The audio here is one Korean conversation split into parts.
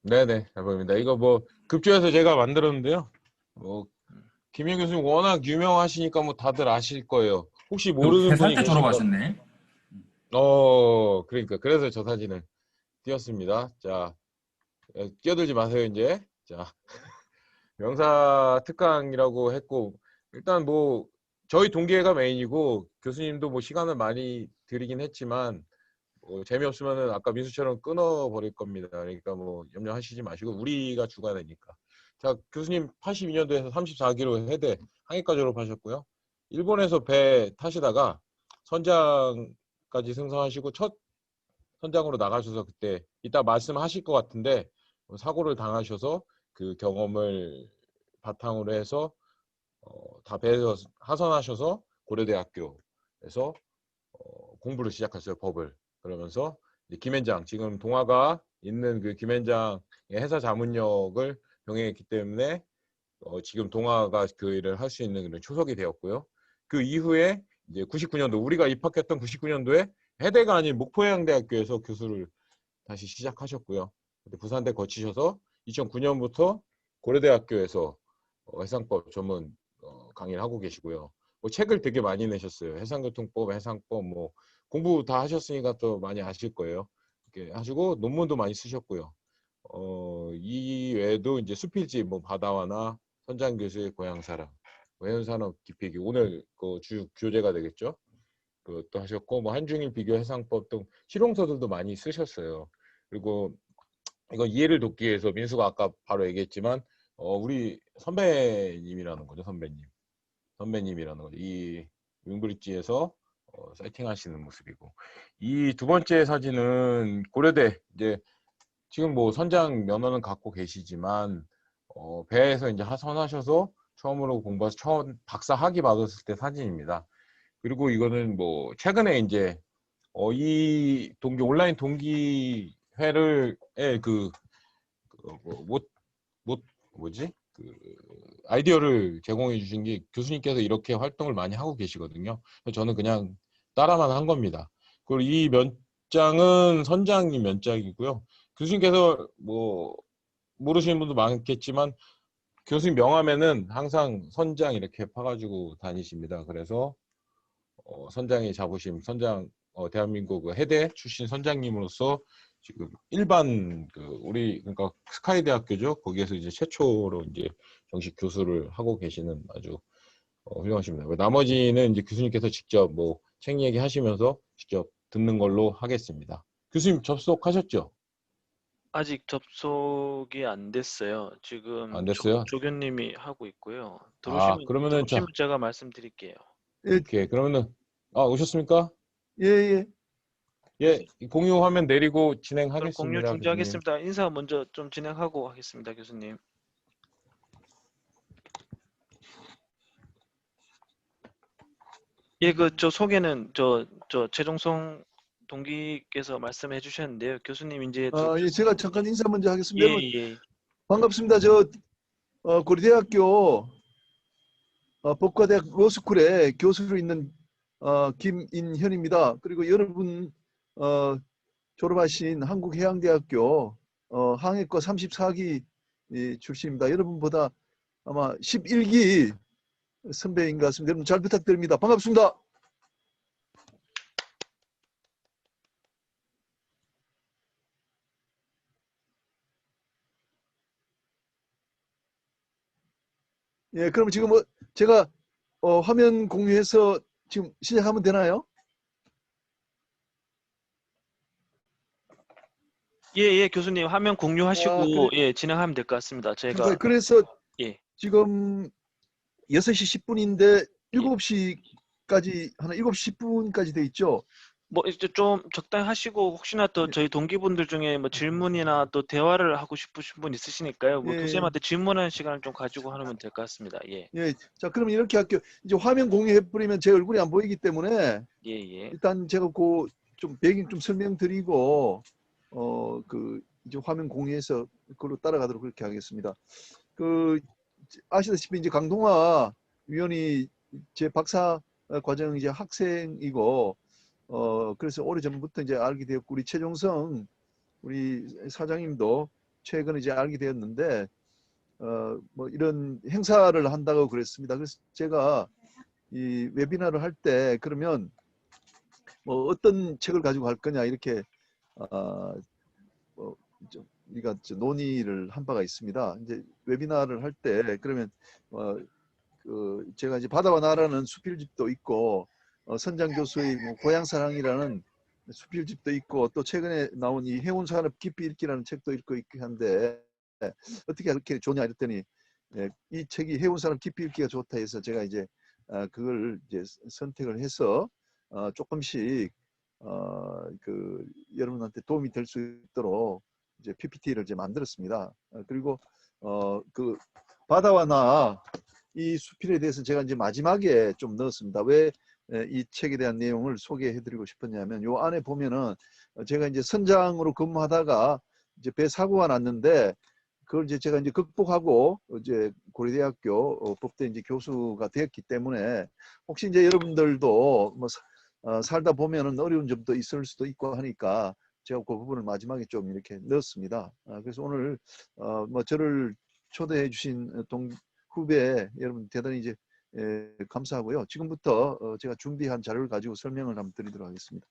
네네, 잘 보입니다. 이거 뭐 급조해서 제가 만들었는데요. 뭐 김영 교수님 워낙 유명하시니까 뭐 다들 아실 거예요. 혹시 모르는 회사 분이 때 계실까? 졸업하셨네. 그러니까 그래서 저 사진을 띄웠습니다. 자, 끼어들지 마세요 이제. 자, 명사 특강이라고 했고 일단 뭐 저희 동기회가 메인이고 교수님도 뭐 시간을 많이 드리긴 했지만 재미없으면은 아까 민수처럼 끊어버릴 겁니다. 그러니까 뭐 염려하시지 마시고 우리가 주관이니까. 자, 교수님 82년도에서 34기로 해대 항해과 졸업하셨고요. 일본에서 배 타시다가 선장까지 승선하시고 첫 선장으로 나가셔서 그때 이따 말씀하실 것 같은데 사고를 당하셔서 그 경험을 바탕으로 해서 다 배에서 하선하셔서 고려대학교에서 공부를 시작했어요, 법을. 그러면서 김앤장, 지금 동아가 있는 그 김앤장의 회사 자문역을 병행했기 때문에 지금 동아가 그 일을 할 수 있는 그런 초석이 되었고요. 그 이후에 이제 99년도 우리가 입학했던 99년도에 해대가 아닌 목포해양대학교에서 교수를 다시 시작하셨고요. 부산대 거치셔서 2009년부터 고려대학교에서 해상법 전문 강의를 하고 계시고요. 뭐 책을 되게 많이 내셨어요. 해상교통법, 해상법 뭐 공부 다 하셨으니까 또 많이 아실 거예요. 이렇게 하시고 논문도 많이 쓰셨고요. 이 외에도 이제 수필집 뭐 바다와나 선장 교수의 고향사랑, 해운산업 기피기 오늘 그 주 교재가 되겠죠. 그것도 하셨고 뭐 한중일 비교 해상법 등 실용서들도 많이 쓰셨어요. 그리고 이거 이해를 돕기 위해서 민수가 아까 바로 얘기했지만 우리 선배님이라는 거죠. 선배님이라는 거죠. 이 윙브리지에서 세팅하시는 모습이고 이 두 번째 사진은 고려대 이제 지금 뭐 선장 면허는 갖고 계시지만 배에서 이제 하선하셔서 처음으로 공부해서 처음 박사 학위 받았을 때 사진입니다. 그리고 이거는 뭐 최근에 이제 이 동기 온라인 동기회를 못 뭐지 그 아이디어를 제공해 주신 게 교수님께서 이렇게 활동을 많이 하고 계시거든요. 저는 그냥 따라만 한 겁니다. 그리고 이 면장은 선장님 면장이고요. 교수님께서 뭐 모르시는 분도 많겠지만 교수님 명함에는 항상 선장 이렇게 파가지고 다니십니다. 그래서 선장의 자부심, 대한민국 그 해대 출신 선장님으로서 지금 일반 우리 그러니까 스카이 대학교죠. 거기에서 이제 최초로 이제 정식 교수를 하고 계시는 아주 훌륭하십니다. 나머지는 이제 교수님께서 직접 뭐 책 얘기하시면서 직접 듣는 걸로 하겠습니다. 교수님 접속하셨죠? 아직 접속이 안 됐어요. 지금 안 됐어요? 조교님이 하고 있고요. 그러면은 들어오시면 제가 말씀드릴게요. 예, 오케이. 그러면은 오셨습니까? 예, 예. 예, 공유 화면 내리고 그럼 공유 진행하겠습니다, 교수님. 중지하겠습니다. 인사 먼저 좀 진행하고 하겠습니다, 교수님. 예, 저 소개는 최종성 동기께서 말씀해 주셨는데요. 교수님 이제 예, 제가 잠깐 인사 먼저 하겠습니다. 예, 여러분, 예. 반갑습니다. 고려대학교 법과대학 로스쿨에 교수로 있는 김인현입니다. 그리고 여러분 졸업하신 한국해양대학교 항해과 34기 출신입니다. 여러분보다 아마 11기 선배인 것 같습니다. 여러분 잘 부탁드립니다. 반갑습니다. 예, 그럼 지금 제가 화면 공유해서 지금 시작하면 되나요? 예, 교수님 화면 공유하시고 그래. 예, 진행하면 될 것 같습니다. 제가 그래서 예. 지금 6시 10분인데 예. 7시까지 한 7시 10분까지 돼 있죠. 뭐 이제 좀 적당히 하시고 혹시나 또 저희 동기분들 중에 뭐 질문이나 또 대화를 하고 싶으신 분 있으시니까요. 뭐 예. 교수님한테 질문하는 시간을 좀 가지고 하면 될 것 같습니다. 예. 예. 자, 그러면 이렇게 할게요. 이제 화면 공유해 버리면 제 얼굴이 안 보이기 때문에 예, 예. 일단 제가 좀 배경 좀 설명드리고 이제 화면 공유해서 그걸로 따라가도록 그렇게 하겠습니다. 아시다시피 이제 강동화 위원이 제 박사 과정 이제 학생이고 그래서 오래전부터 이제 알게 되었고 우리 최종성 우리 사장님도 최근에 이제 알게 되었는데 뭐 이런 행사를 한다고 그랬습니다. 그래서 제가 이 웨비나를 할 때 그러면 뭐 어떤 책을 가지고 갈 거냐 이렇게 뭐 우리가 논의를 한 바가 있습니다. 이제 웨비나를 할 때 그러면 제가 이제 바다와 나라는 수필집도 있고 선장 교수의 뭐 고향사랑이라는 수필집도 있고 또 최근에 나온 이 해운산업 깊이 읽기라는 책도 읽고 있긴 한데 어떻게 그렇게 좋냐 이랬더니 이 책이 해운산업 깊이 읽기가 좋다 해서 제가 이제 그걸 이제 선택을 해서 조금씩 여러분한테 도움이 될 수 있도록 이제 PPT를 이제 만들었습니다. 그리고 그 바다와 나 이 수필에 대해서 제가 이제 마지막에 좀 넣었습니다. 왜 이 책에 대한 내용을 소개해드리고 싶었냐면 요 안에 보면은 제가 이제 선장으로 근무하다가 이제 배 사고가 났는데 그걸 이제 제가 이제 극복하고 이제 고려대학교 법대 이제 교수가 되었기 때문에 혹시 이제 여러분들도 뭐 살다 보면은 어려운 점도 있을 수도 있고 하니까 제가 그 부분을 마지막에 좀 이렇게 넣었습니다. 그래서 오늘 뭐 저를 초대해 주신 후배 여러분 대단히 이제 감사하고요. 지금부터 제가 준비한 자료를 가지고 설명을 한번 드리도록 하겠습니다.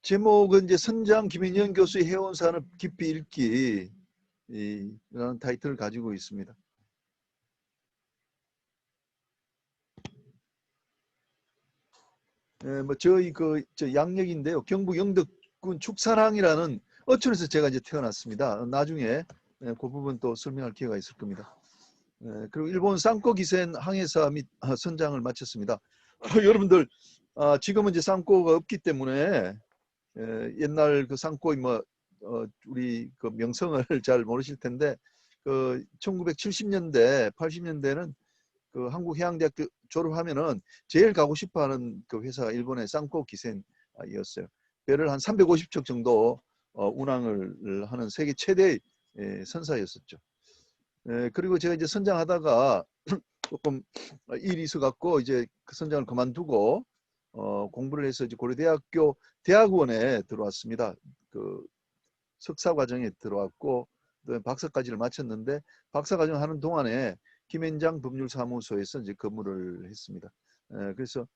제목은 이제 선장 김인영 교수의 해운산업 깊이 읽기라는 타이틀을 가지고 있습니다. 뭐 저희 저 양력인데요. 경북 영덕군 축산항이라는 어촌에서 제가 이제 태어났습니다. 나중에 그 부분 또 설명할 기회가 있을 겁니다. 그리고 일본 쌍꼬 기센 항해사 및 선장을 마쳤습니다. 여러분들 지금은 이제 쌍꼬가 없기 때문에 옛날 그 쌍꼬의 뭐 우리 그 명성을 잘 모르실 텐데 그 1970년대 80년대는 그 한국해양대학교 졸업하면은 제일 가고 싶어하는 그 회사가 일본의 쌍꼬 기센이었어요. 배를 한 350척 정도 운항을 하는 세계 최대의 선사였었죠. 그리고 제가 이제 선장하다가 조금 일이 있어 갖고 이제 그 선장을 그만두고 공부를 해서 이제 고려대학교 대학원에 들어왔습니다. 그 석사 과정에 들어왔고 박사까지를 마쳤는데 박사 과정 하는 동안에 김앤장 법률사무소에서 이제 근무를 했습니다. 그래서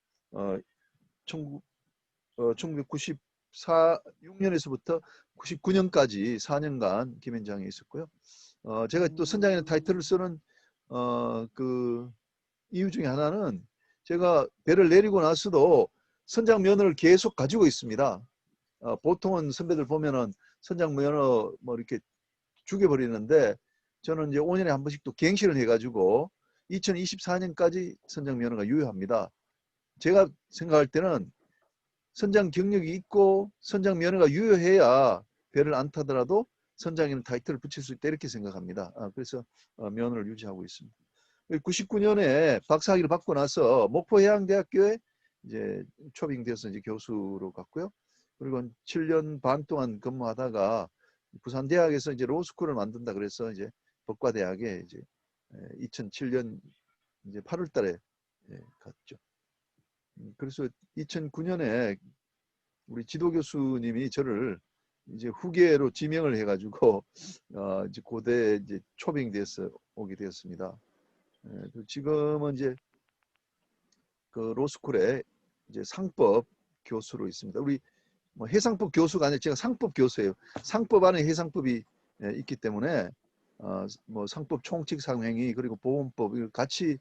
1996년에서부터 99년까지 4년간 김앤장에 있었고요. 제가 또 선장이라는 타이틀을 쓰는 그 이유 중에 하나는 제가 배를 내리고 나서도 선장 면허를 계속 가지고 있습니다. 보통은 선배들 보면은 선장 면허 뭐 이렇게 죽여버리는데 저는 이제 5년에 한 번씩 또 갱신을 해가지고 2024년까지 선장 면허가 유효합니다. 제가 생각할 때는 선장 경력이 있고 선장 면허가 유효해야 배를 안 타더라도 선장이라는 타이틀을 붙일 수 있다 이렇게 생각합니다. 그래서 면허를 유지하고 있습니다. 99년에 박사학위를 받고 나서 목포해양대학교에 이제 초빙되어서 이제 교수로 갔고요. 그리고 7년 반 동안 근무하다가 부산대학에서 이제 로스쿨을 만든다 그래서 이제 법과대학에 이제 2007년 이제 8월달에 갔죠. 그래서 2009년에 우리 지도 교수님이 저를 이제 후계로 지명을 해가지고 이제 고대 이제 초빙돼서 오게 되었습니다. 지금은 이제 그 로스쿨에 이제 상법 교수로 있습니다. 우리 뭐 해상법 교수가 아니라 제가 상법 교수예요. 상법 안에 해상법이 있기 때문에 뭐 상법 총칙 상행위 그리고 보험법 이걸 같이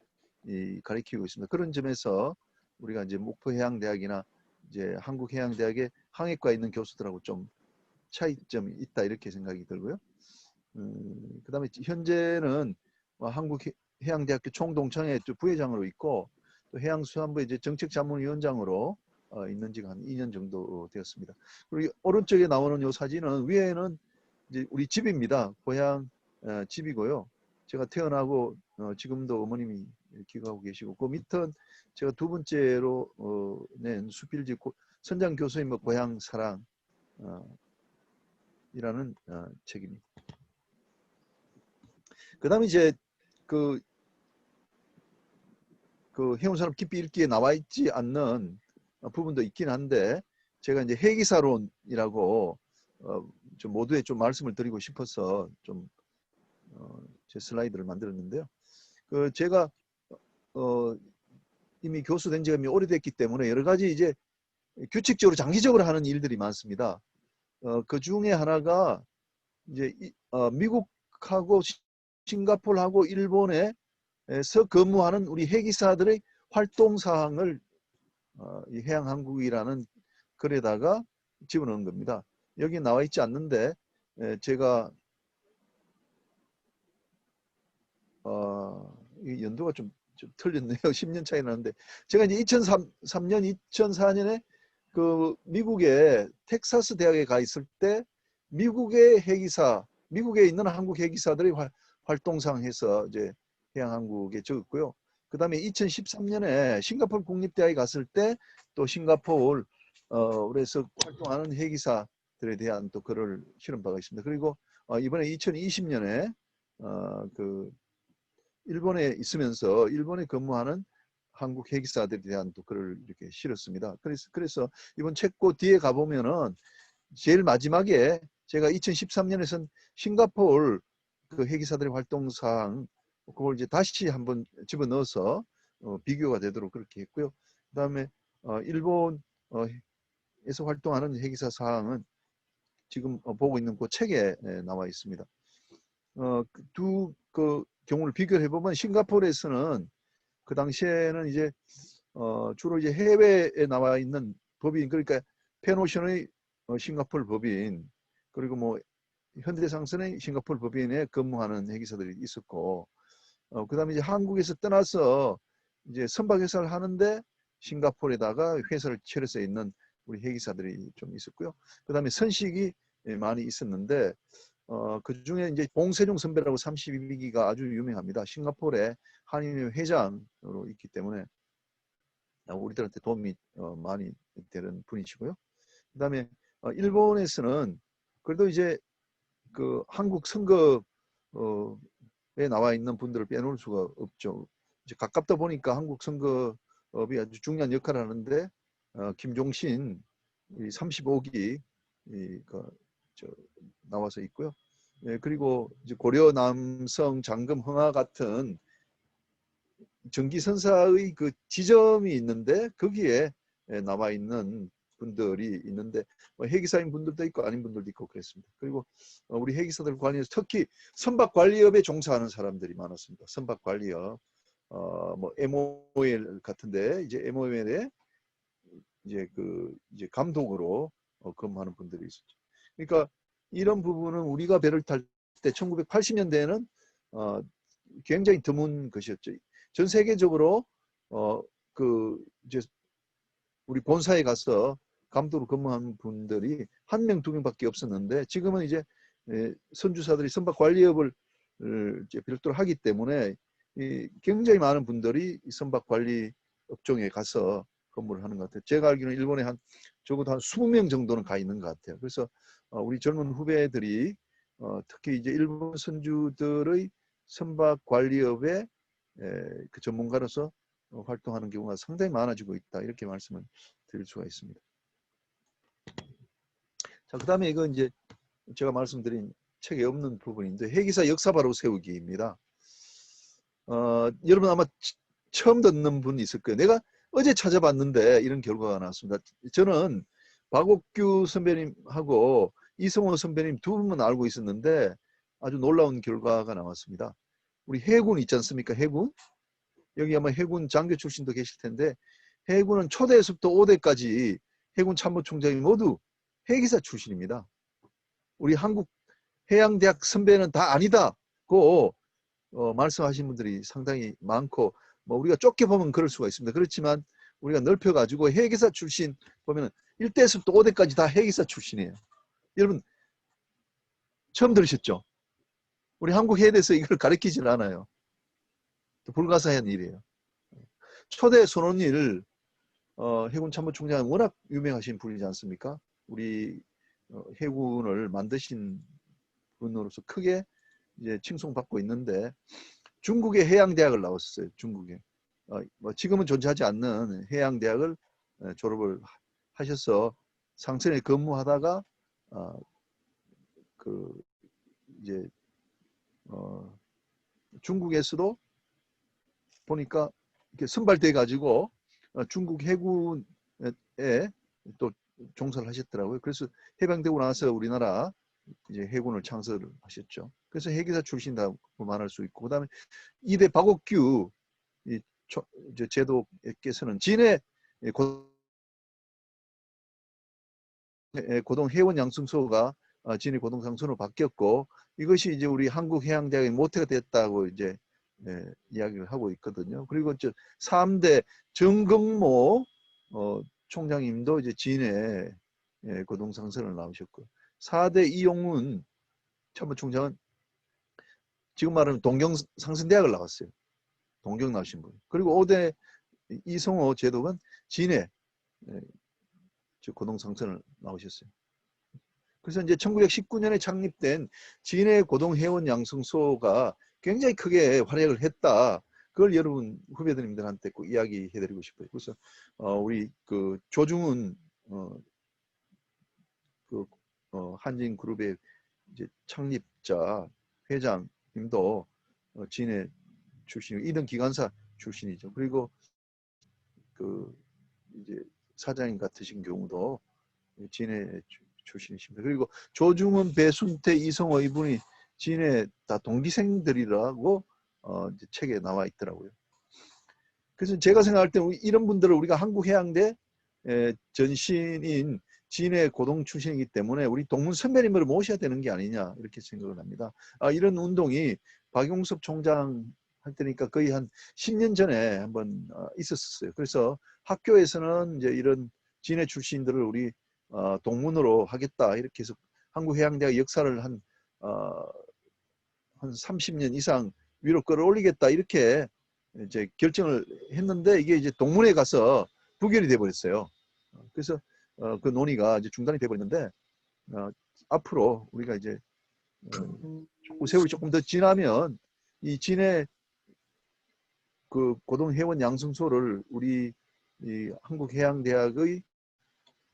가르치고 있습니다. 그런 점에서 우리가 이제 목포해양대학이나 이제 한국해양대학의 항해과 있는 교수들하고 좀 차이점이 있다 이렇게 생각이 들고요. 그다음에 현재는 한국해양대학교 총동창회 부회장으로 있고 또 해양수산부의 이제 정책자문위원장으로 있는 지가 한 2년 정도 되었습니다. 그리고 오른쪽에 나오는 이 사진은 위에는 이제 우리 집입니다. 고향 집이고요. 제가 태어나고 지금도 어머님이 기거하고 계시고 그 밑은 제가 두 번째로 낸 수필집 선장 교수의 뭐 고향 사랑 이라는 책입니다. 그다음에 이제 그 해운산업 깊이 읽기에 나와 있지 않는 부분도 있긴 한데 제가 이제 해기사론이라고 좀 모두에 좀 말씀을 드리고 싶어서 좀 제 슬라이드를 만들었는데요. 제가 이미 교수 된 지가 오래됐기 때문에 여러 가지 이제 규칙적으로 장기적으로 하는 일들이 많습니다. 그 중에 하나가 이제 미국하고 싱가포르하고 일본에서 근무하는 우리 해기사들의 활동 사항을 이 해양항공이라는 글에다가 집어넣은 겁니다. 여기 나와 있지 않는데 제가 이 연도가 좀 틀렸네요. 10년 차이 나는데 제가 이제 2003년, 2004년에 그 미국의 텍사스 대학에 가 있을 때 미국의 해기사, 미국에 있는 한국 해기사들의 활동상 해서 이제 해양항국에 적었고요. 그 다음에 2013년에 싱가포르 국립대학에 갔을 때 또 싱가포르 그래서 활동하는 해기사들에 대한 또 글을 실은 바가 있습니다. 그리고 이번에 2020년에 그 일본에 있으면서 일본에 근무하는 한국 해기사들에 대한 또 글을 이렇게 실었습니다. 그래서 이번 책고 뒤에 가보면은 제일 마지막에 제가 2013년에선 싱가포르 그 해기사들의 활동사항 그걸 이제 다시 한번 집어넣어서 비교가 되도록 그렇게 했고요. 그 다음에 일본에서 활동하는 해기사 사항은 지금 보고 있는 그 책에 나와 있습니다. 두 경우를 비교해 보면 싱가포르에서는 그 당시에는 이제 주로 이제 해외에 나와 있는 법인 그러니까 펜오션의 싱가포르 법인 그리고 뭐 현대상선의 싱가포르 법인에 근무하는 해기사들이 있었고 그다음에 이제 한국에서 떠나서 이제 선박회사를 하는데 싱가포르에다가 회사를 차려서 있는 우리 해기사들이 좀 있었고요. 그다음에 선식이 많이 있었는데 그 중에 이제 봉세룡 선배라고 32기가 아주 유명합니다. 싱가포르의 한인회 회장으로 있기 때문에 우리들한테 도움이 많이 되는 분이시고요. 그다음에 일본에서는 그래도 이제 그 한국 선거에 나와 있는 분들을 빼놓을 수가 없죠. 이제 가깝다 보니까 한국 선거업이 아주 중요한 역할을 하는데 김종신 35기 나와서 있고요. 예, 그리고 이제 고려 남성 장금 흥하 같은 전기선사의 그 지점이 있는데 거기에 나와 있는 분들이 있는데 해기사인 분들도 있고 아닌 분들도 있고 그랬습니다. 그리고 우리 해기사들 관리에서 특히 선박관리업에 종사하는 사람들이 많았습니다. 선박관리업 뭐 MOL 같은데 이제 MOL에 이제 감독으로 근무하는 분들이 있었죠. 그러니까 이런 부분은 우리가 배를 탈 때 1980년대에는 굉장히 드문 것이었죠. 전 세계적으로 이제 우리 본사에 가서 감독으로 근무한 분들이 1명, 2명밖에 없었는데 지금은 이제 선주사들이 선박 관리업을 이제 별도로 하기 때문에 굉장히 많은 분들이 선박 관리 업종에 가서 근무를 하는 것 같아요. 제가 알기로는 일본에 적어도 한 20명 정도는 가 있는 것 같아요. 그래서 우리 젊은 후배들이 특히 이제 일본 선주들의 선박 관리업에 그 전문가로서 활동하는 경우가 상당히 많아지고 있다. 이렇게 말씀을 드릴 수가 있습니다. 자, 그 다음에 이건 이제 제가 말씀드린 책에 없는 부분인데 해기사 역사 바로 세우기입니다. 여러분 아마 처음 듣는 분 있을 거예요. 내가 어제 찾아봤는데 이런 결과가 나왔습니다. 저는 박옥규 선배님하고 이성호 선배님 두 분만 알고 있었는데 아주 놀라운 결과가 나왔습니다. 우리 해군 있지 않습니까? 해군. 여기 아마 해군 장교 출신도 계실 텐데 해군은 초대에서부터 5대까지 해군 참모총장이 모두 해기사 출신입니다. 우리 한국 해양대학 선배는 다 아니다고 말씀하신 분들이 상당히 많고 뭐 우리가 좁게 보면 그럴 수가 있습니다. 그렇지만 우리가 넓혀가지고 해기사 출신 보면 1대에서부터 5대까지 다 해기사 출신이에요. 여러분 처음 들으셨죠? 우리 한국 해대에서 이걸 가르치질 않아요. 불가사의한 일이에요. 초대 손원일 해군 참모총장은 워낙 유명하신 분이지 않습니까? 우리 해군을 만드신 분으로서 크게 이제 칭송받고 있는데 중국의 해양대학을 나왔어요. 중국에 뭐 지금은 존재하지 않는 해양대학을 졸업을 하셔서 상선에 근무하다가 그 이제 중국에서도 보니까 이렇게 선발돼 가지고 중국 해군에 또 종사를 하셨더라고요. 그래서 해병되고 나서 우리나라 이제 해군을 창설을 하셨죠. 그래서 해기사 출신이라고 말할 수 있고, 그다음에 이대 박옥규 이제 제도께서는 진해 고동 해원 양승소가 진해 고동상선으로 바뀌었고, 이것이 이제 우리 한국해양대학의 모태가 됐다고 이제 이야기를 하고 있거든요. 그리고 저 3대 정경모 총장님도 이제 진해 고동상선을 나오셨고, 4대 이용훈 참모총장은 지금 말하면 동경상선대학을 나왔어요. 동경 나오신 분. 그리고 5대 이성호 제독은 진해 고동상선을 나오셨어요. 그래서 이제 1919년에 창립된 진해 고동해원 양성소가 굉장히 크게 활약을 했다. 그걸 여러분 후배들님들한테 꼭 이야기해드리고 싶어요. 그래서 우리 그 조중훈 한진그룹의 이제 창립자 회장님도 진해 출신, 2등 기관사 출신이죠. 그리고 그 이제 사장님 같으신 경우도 진해 출신이십니다. 그리고 조중훈, 배순태, 이성호 이분이 진해 다 동기생들이라고 이제 책에 나와 있더라고요. 그래서 제가 생각할 때 이런 분들을 우리가 한국해양대 전신인 진해 고동 출신이기 때문에 우리 동문 선배님을 모셔야 되는 게 아니냐 이렇게 생각을 합니다. 이런 운동이 박용섭 총장 할 때니까 거의 한 10년 전에 한번 있었어요. 그래서 학교에서는 이제 이런 진해 출신들을 우리 동문으로 하겠다 이렇게 해서 한국해양대학 역사를 한 30년 이상 위로 끌어올리겠다 이렇게 이제 결정을 했는데, 이게 이제 동문회 가서 부결이 돼 버렸어요. 그래서 그 논의가 이제 중단이 돼 버렸는데, 앞으로 우리가 이제 세월이 조금 더 지나면 이 진해 그 고동해원 양성소를 우리 이 한국해양대학의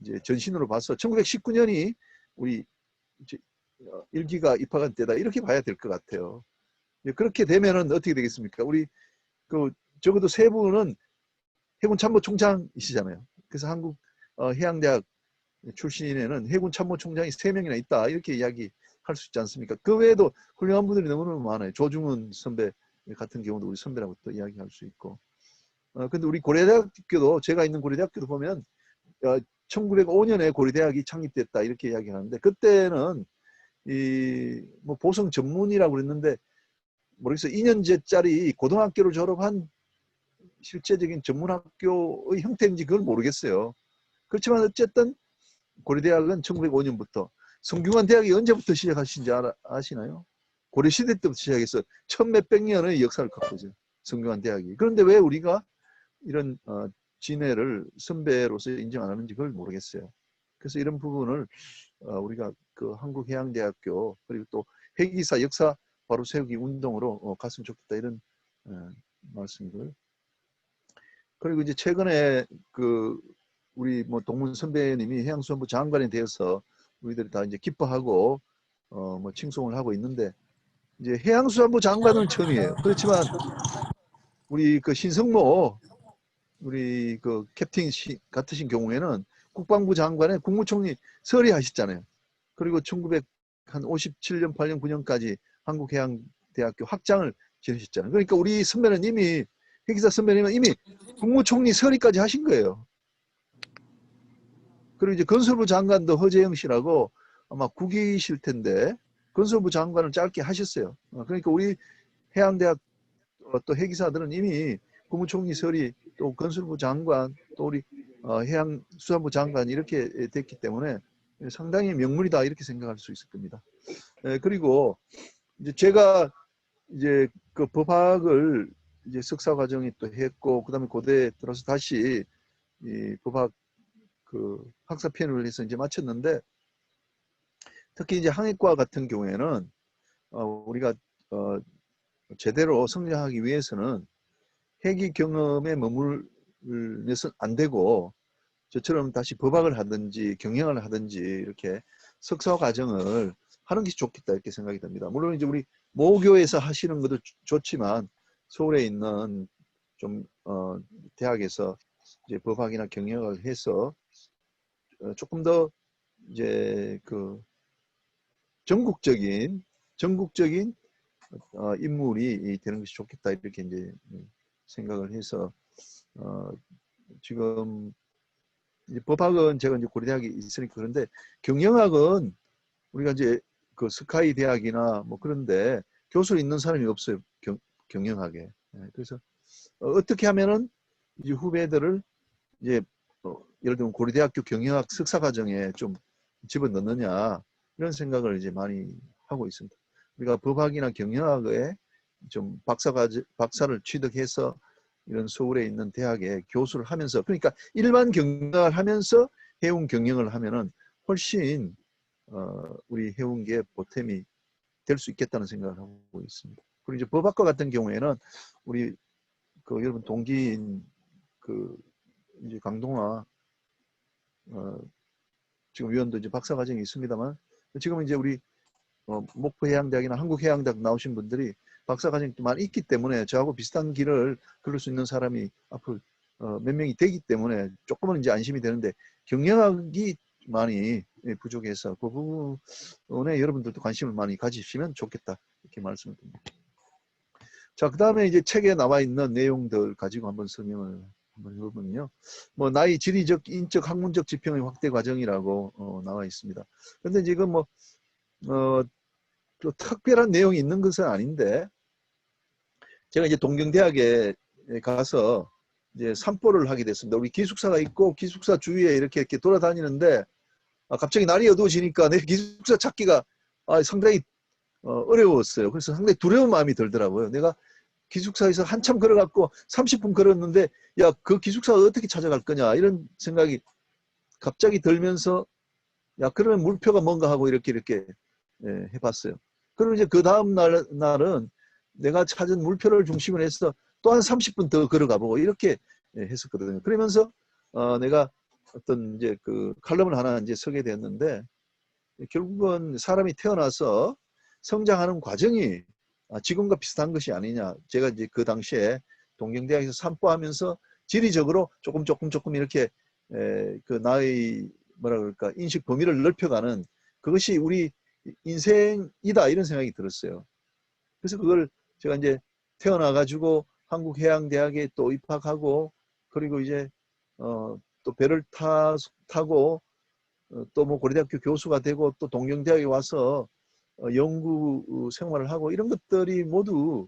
이제 전신으로 봐서 1919년이 우리 이제 1기가 입학한 때다 이렇게 봐야 될 것 같아요. 그렇게 되면은 어떻게 되겠습니까? 우리 그 적어도 세 분은 해군 참모총장이시잖아요. 그래서 한국 해양대학 출신에는 해군 참모총장이 3명이나 있다 이렇게 이야기할 수 있지 않습니까? 그 외에도 훌륭한 분들이 너무너무 많아요. 조중훈 선배 같은 경우도 우리 선배라고 또 이야기할 수 있고. 근데 우리 고려대학교도, 제가 있는 고려대학교도 보면 1905년에 고려대학이 창립됐다 이렇게 이야기하는데, 그때는 이 뭐 보성 전문이라고 그랬는데 모르겠어요. 2년제짜리 고등학교를 졸업한 실제적인 전문학교의 형태인지 그걸 모르겠어요. 그렇지만 어쨌든 고려대학은 1905년부터, 성균관 대학이 언제부터 시작하신지 아시나요? 고려시대 때부터 시작해서 천몇백 년의 역사를 갖고 있어요. 성균관 대학이. 그런데 왜 우리가 이런 진해를 선배로서 인정 안 하는지 그걸 모르겠어요. 그래서 이런 부분을 우리가 그 한국해양대학교 그리고 또 해기사 역사 바로 세우기 운동으로 갔으면 좋겠다 이런 말씀이고요. 그리고 이제 최근에 그 우리 뭐 동문 선배님이 해양수산부 장관이 되어서 우리들이 다 이제 기뻐하고 뭐 칭송을 하고 있는데, 이제 해양수산부 장관은 처음이에요. 그렇지만 우리 그 신성모 우리 그 캡틴 같으신 경우에는 국방부 장관에 국무총리 서리하셨잖아요. 그리고 1957년, 8년, 9년까지 한국해양대학교 학장을 지내셨잖아요. 그러니까 우리 선배는 이미, 해기사 선배님은 이미 국무총리 서리까지 하신 거예요. 그리고 이제 건설부 장관도 허재영 씨라고 아마 국위실 텐데 건설부 장관을 짧게 하셨어요. 그러니까 우리 해양대학 또 해기사들은 이미 국무총리 서리, 또 건설부 장관, 또 우리 해양수산부 장관 이렇게 됐기 때문에 상당히 명물이다 이렇게 생각할 수 있을 겁니다. 그리고 이제 제가 이제 그 법학을 이제 석사 과정에 또 했고, 그다음에 고대에 들어서 다시 이 법학 그 학사 편입을 해서 이제 마쳤는데, 특히 이제 항해과 같은 경우에는 우리가 제대로 성장하기 위해서는 회기 경험에 머물러서 안 되고 저처럼 다시 법학을 하든지 경영을 하든지 이렇게 석사 과정을 하는 게 좋겠다 이렇게 생각이 듭니다. 물론 이제 우리 모교에서 하시는 것도 좋지만 서울에 있는 좀 대학에서 이제 법학이나 경영을 해서 조금 더 이제 그 전국적인 인물이 되는 것이 좋겠다 이렇게 이제 생각을 해서 지금 이제 법학은 제가 이제 고려대학에 있으니까 그런데 경영학은 우리가 이제 그 스카이 대학이나 뭐 그런데 교수로 있는 사람이 없어요. 경영학에. 그래서 어떻게 하면은 이제 후배들을 이제 예를 들면 고려대학교 경영학 석사과정에 좀 집어넣느냐 이런 생각을 이제 많이 하고 있습니다. 우리가 법학이나 경영학에 좀 박사를 취득해서 이런 서울에 있는 대학에 교수를 하면서 그러니까 일반 경영을 하면서 해운 경영을 하면은 훨씬 우리 해운계의 보탬이 될 수 있겠다는 생각을 하고 있습니다. 그리고 이제 법학과 같은 경우에는 우리 그 여러분 동기인 그 이제 강동아 지금 위원도 이제 박사 과정이 있습니다만 지금 이제 우리 목포해양대학이나 한국해양대학 나오신 분들이 박사 과정이 많이 있기 때문에 저하고 비슷한 길을 걸을 수 있는 사람이 앞으로 몇 명이 되기 때문에 조금은 이제 안심이 되는데 경영학이 많이 부족해서 그 부분에 여러분들도 관심을 많이 가지시면 좋겠다 이렇게 말씀을 드립니다. 자, 그 다음에 이제 책에 나와 있는 내용들 가지고 한번 설명을 한번 해보면요. 뭐 나이, 지리적, 인적, 학문적 지평의 확대 과정이라고 나와 있습니다. 그런데 지금 뭐 또 특별한 내용이 있는 것은 아닌데 제가 이제 동경대학에 가서 이제 산보를 하게 됐습니다. 우리 기숙사가 있고 기숙사 주위에 이렇게 돌아다니는데 갑자기 날이 어두워지니까 내 기숙사 찾기가 상당히 어려웠어요. 그래서 상당히 두려운 마음이 들더라고요. 내가 기숙사에서 한참 걸어갔고 30분 걸었는데 야, 그 기숙사 어떻게 찾아갈 거냐 이런 생각이 갑자기 들면서 야, 그러면 물표가 뭔가 하고 이렇게 해봤어요. 그리고 이제 그 다음 날은 내가 찾은 물표를 중심으로 해서 또 한 30분 더 걸어가 보고 이렇게 했었거든요. 그러면서 내가 어떤 이제 그 칼럼을 하나 이제 쓰게 됐는데 결국은 사람이 태어나서 성장하는 과정이 지금과 비슷한 것이 아니냐. 제가 이제 그 당시에 동경대학에서 산보하면서 지리적으로 조금 이렇게 그 나의 뭐라 그럴까 인식 범위를 넓혀가는 그것이 우리 인생이다 이런 생각이 들었어요. 그래서 그걸 제가 이제 태어나가지고 한국해양대학에 또 입학하고 그리고 이제 또 배를 타고 또 뭐 고려대학교 교수가 되고 또 동경대학에 와서 연구 생활을 하고 이런 것들이 모두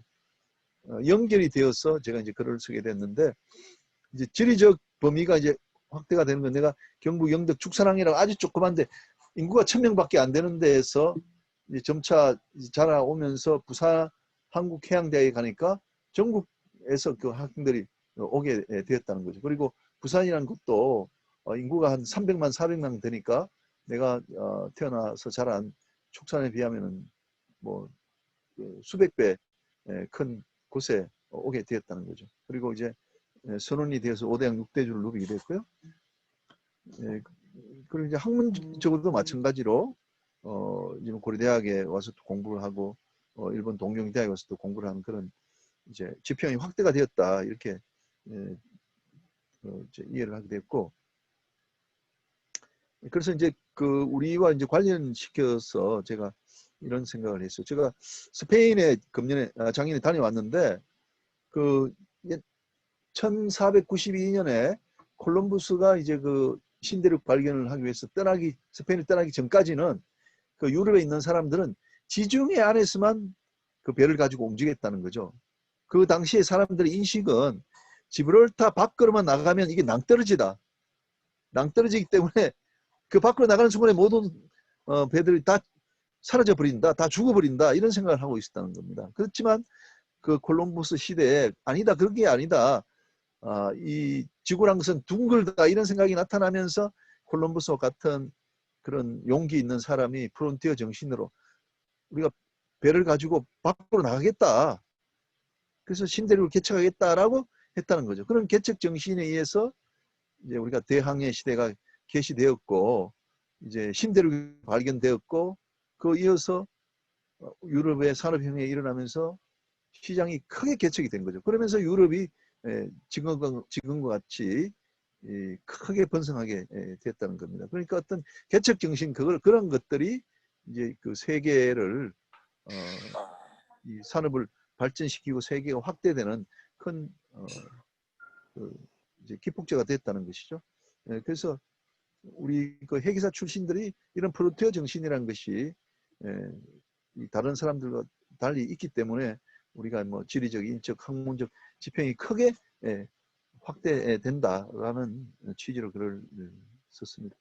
연결이 되어서 제가 이제 글을 쓰게 됐는데 이제 지리적 범위가 이제 확대가 되는 건 내가 경북 영덕 축산항이라고 아주 조그만데 인구가 1000명밖에 안 되는 데에서 이제 점차 자라오면서 부산 한국해양대학에 가니까 전국에서 그 학생들이 오게 되었다는 거죠. 그리고 부산이라는 곳도 인구가 한 300만 400만 되니까 내가 태어나서 자란 축산에 비하면은 뭐 수백 배 큰 곳에 오게 되었다는 거죠. 그리고 이제 선원이 되어서 5대양 6대주를 누비게 됐고요. 그리고 이제 학문적으로도 마찬가지로 지금 고려대학에 와서 또 공부를 하고 일본 동경대학에 와서 또 공부를 하는 그런 이제 지평이 확대가 되었다 이렇게 이제 이해를 하게 됐고 그래서 이제 그 우리와 이제 관련시켜서 제가 이런 생각을 했어요. 제가 스페인에 작년에 다녀왔는데 그 1492년에 콜럼부스가 이제 그 신대륙 발견을 하기 위해서 스페인을 떠나기 전까지는 그 유럽에 있는 사람들은 지중해 안에서만 그 배를 가지고 움직였다는 거죠. 그 당시에 사람들의 인식은 지브롤타 밖으로만 나가면 이게 낭떠러지다. 낭떠러지기 때문에 그 밖으로 나가는 순간에 모든 배들이 다 사라져 버린다, 다 죽어버린다 이런 생각을 하고 있었다는 겁니다. 그렇지만 그 콜럼버스 시대에 아니다, 그게 아니다. 이 지구란 것은 둥글다 이런 생각이 나타나면서 콜럼버스와 같은 그런 용기 있는 사람이 프론티어 정신으로 우리가 배를 가지고 밖으로 나가겠다. 그래서 신대륙을 개척하겠다라고 했다는 거죠. 그런 개척 정신에 의해서 이제 우리가 대항해 시대가 개시되었고, 이제 신대륙이 발견되었고, 그 이어서 유럽의 산업혁명이 일어나면서 시장이 크게 개척이 된 거죠. 그러면서 유럽이 지금과 같이 크게 번성하게 됐다는 겁니다. 그러니까 어떤 개척 정신 그런 것들이 이제 그 세계를 이 산업을 발전시키고 세계가 확대되는 큰 그 이제 기폭제가 됐다는 것이죠. 그래서 우리 그 회계사 출신들이 이런 프로테어 정신이라는 것이 다른 사람들과 달리 있기 때문에 우리가 뭐 지리적, 인적, 학문적 지평이 크게 확대된다라는 취지로 글을 썼습니다.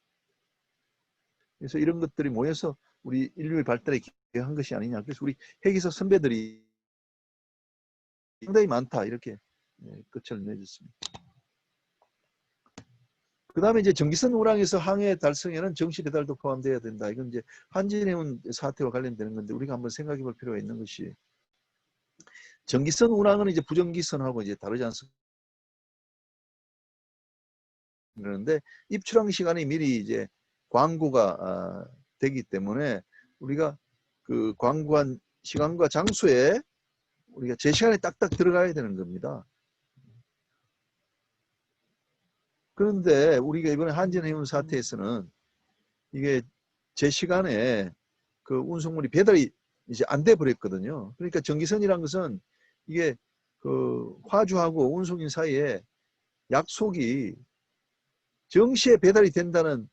그래서 이런 것들이 모여서 우리 인류의 발달에 기여한 것이 아니냐. 그래서 우리 회계사 선배들이 상당히 많다 이렇게 끝을 내줬습니다. 그 다음에 이제 전기선 운항에서 항해 달성에는 정시 배달도 포함되어야 된다. 이건 이제 한진해운 사태와 관련되는 건데 우리가 한번 생각해 볼 필요가 있는 것이 전기선 운항은 이제 부전기선하고 이제 다르지 않습니까? 그런데 입출항 시간이 미리 이제 광고가 되기 때문에 우리가 그 광고한 시간과 장소에 우리가 제 시간에 딱딱 들어가야 되는 겁니다. 그런데 우리가 이번에 한진해운 사태에서는 이게 제 시간에 그 운송물이 배달이 이제 안 돼 버렸거든요. 그러니까 전기선이란 것은 이게 그 화주하고 운송인 사이에 약속이 정시에 배달이 된다는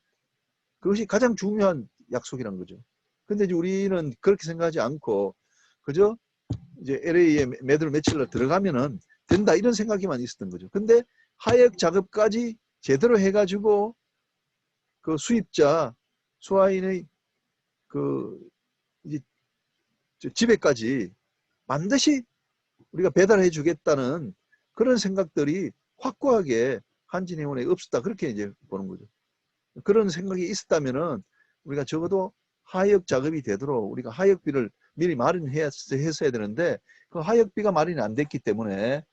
그것이 가장 중요한 약속이란 거죠. 근데 이제 우리는 그렇게 생각하지 않고 그저 이제 LA에 매달 며칠로 들어가면은 된다 이런 생각이만 있었던 거죠. 근데 하역 작업까지 제대로 해가지고 그 수입자 수화인의 그 이제 집에까지 반드시 우리가 배달해 주겠다는 그런 생각들이 확고하게 한진해운에 없었다 그렇게 이제 보는 거죠. 그런 생각이 있었다면은 우리가 적어도 하역 작업이 되도록 우리가 하역비를 미리 마련했어야 되는데 그 하역비가 마련이 안 됐기 때문에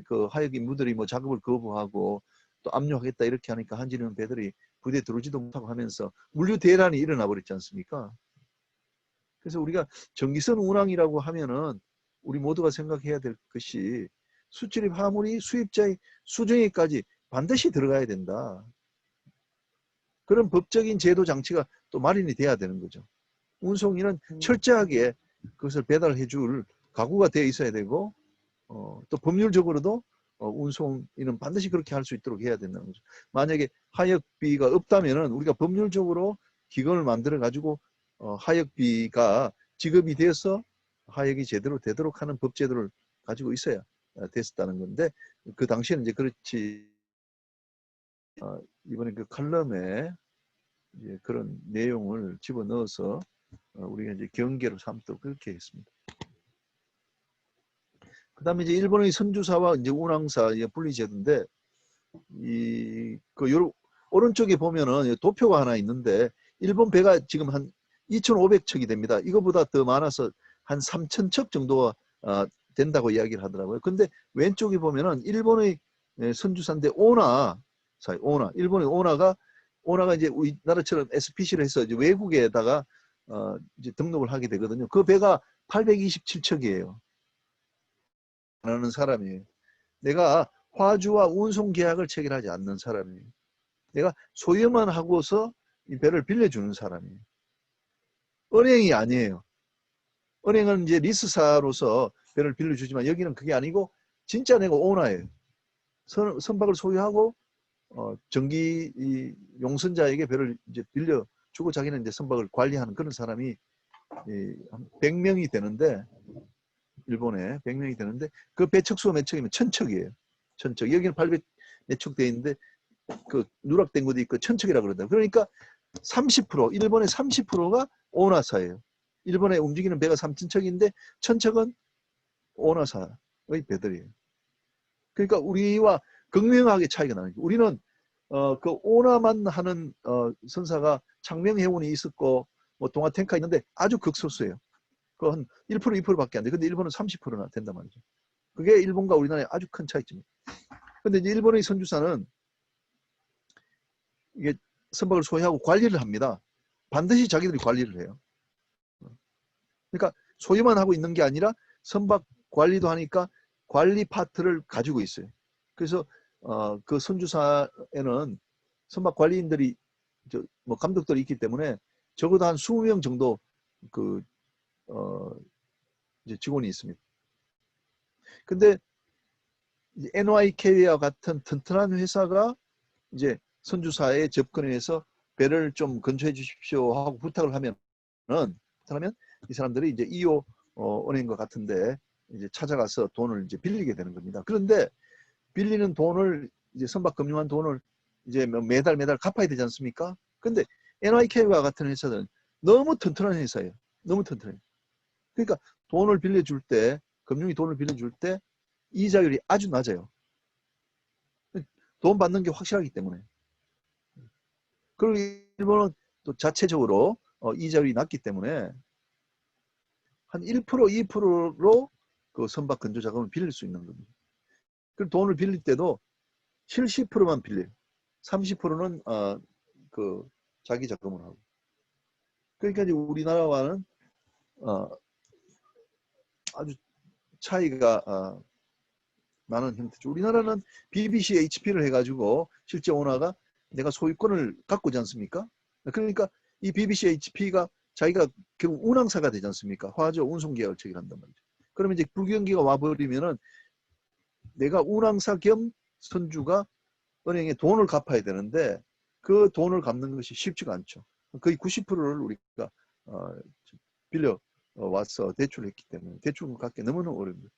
그 하역 인부들이 뭐 작업을 거부하고 또 압류하겠다 이렇게 하니까 한진해운 배들이 부대에 들어오지도 못하고 하면서 물류 대란이 일어나 버렸지 않습니까? 그래서 우리가 전기선 운항이라고 하면은 우리 모두가 생각해야 될 것이 수출입 화물이 수입자의 수정에까지 반드시 들어가야 된다. 그런 법적인 제도 장치가 또 마련이 돼야 되는 거죠. 운송인은 철저하게 그것을 배달해 줄 각오가 되어 있어야 되고 또 법률적으로도 운송인은 반드시 그렇게 할 수 있도록 해야 된다는 거죠. 만약에 하역비가 없다면은 우리가 법률적으로 기금을 만들어 가지고 하역비가 지급이 되어서 하역이 제대로 되도록 하는 법제도를 가지고 있어야 됐었다는 건데 그 당시에는 이제 그렇지 이번에 그 칼럼에 이제 그런 내용을 집어넣어서 우리가 이제 경계로 삼도록 그렇게 했습니다. 그 다음에 이제 일본의 선주사와 이제 운항사 분리제도인데 그 오른쪽에 보면은 도표가 하나 있는데 일본 배가 지금 한 2,500척이 됩니다. 이거보다 더 많아서 한 3,000척 정도가 된다고 이야기를 하더라고요. 근데 왼쪽에 보면은 일본의 선주사인데 일본의 오나가 이제 우리나라처럼 SPC를 해서 이제 외국에다가 이제 등록을 하게 되거든요. 그 배가 827척이에요. 하는 사람이에요. 내가 화주와 운송 계약을 체결하지 않는 사람이에요. 내가 소유만 하고서 이 배를 빌려주는 사람이에요. 은행이 아니에요. 은행은 이제 리스사로서 배를 빌려주지만 여기는 그게 아니고 진짜 내가 오너예요. 선박을 소유하고 정기 용선자에게 배를 이제 빌려주고 자기는 이제 선박을 관리하는 그런 사람이 한 100명이 되는데 일본에 100명이 되는데 그 배 척수가 몇 척이면 1,000척이에요. 1,000척. 여기는 800 몇 척 돼 있는데 그 누락된 것도 있고 1,000척이라 그런다. 그러니까 30% 일본의 30%가 오나사예요. 일본에 움직이는 배가 3,000척인데 1,000척은 오나사의 배들이에요. 그러니까 우리와 극명하게 차이가 나는 거예요. 우리는 그 오나만 하는 선사가 창명해운이 있었고 뭐 동아 탱카 있는데 아주 극소수예요. 그 한 1% 2%밖에 안 돼. 근데 일본은 30%나 된단 말이죠. 그게 일본과 우리나라의 아주 큰 차이점이에요. 근데 이제 일본의 선주사는 이게 선박을 소유하고 관리를 합니다. 반드시 자기들이 관리를 해요. 그러니까 소유만 하고 있는 게 아니라 선박 관리도 하니까 관리 파트를 가지고 있어요. 그래서 그 선주사에는 선박 관리인들이 뭐 감독들이 있기 때문에 적어도 한 20명 정도 그 이제 직원이 있습니다. 근데 NYK와 같은 튼튼한 회사가 이제 선주사에 접근해서 배를 좀 건조해 주십시오 하고 부탁을 하면 이 사람들이 이제 이오 은행과 같은데 이제 찾아가서 돈을 이제 빌리게 되는 겁니다. 그런데 빌리는 돈을 이제 선박 금융한 돈을 이제 매달 갚아야 되지 않습니까? 근데 NYK와 같은 회사는 너무 튼튼한 회사예요. 너무 튼튼해요. 그러니까 돈을 빌려줄 때 금융이 돈을 빌려줄 때 이자율이 아주 낮아요. 돈 받는 게 확실하기 때문에. 그리고 일본은 또 자체적으로 이자율이 낮기 때문에 한 1%, 2%로 그 선박 건조 자금을 빌릴 수 있는 겁니다. 그 돈을 빌릴 때도 70%만 빌려요. 30%는 그 자기 자금을 하고. 그러니까 이제 우리나라와는 아주 차이가 많은 형태죠. 우리나라는 BBC HP를 해가지고 실제 오너가 내가 소유권을 갖고 있지 않습니까? 그러니까 이 BBC HP가 자기가 결국 운항사가 되지 않습니까? 화저 운송계약을 체결한단 말이죠. 그러면 이제 불경기가 와버리면은 내가 운항사 겸 선주가 은행에 돈을 갚아야 되는데 그 돈을 갚는 것이 쉽지가 않죠. 거의 90%를 우리가 빌려 와서 대출을 했기 때문에 대출을 갚기 너무너무 어렵습니다.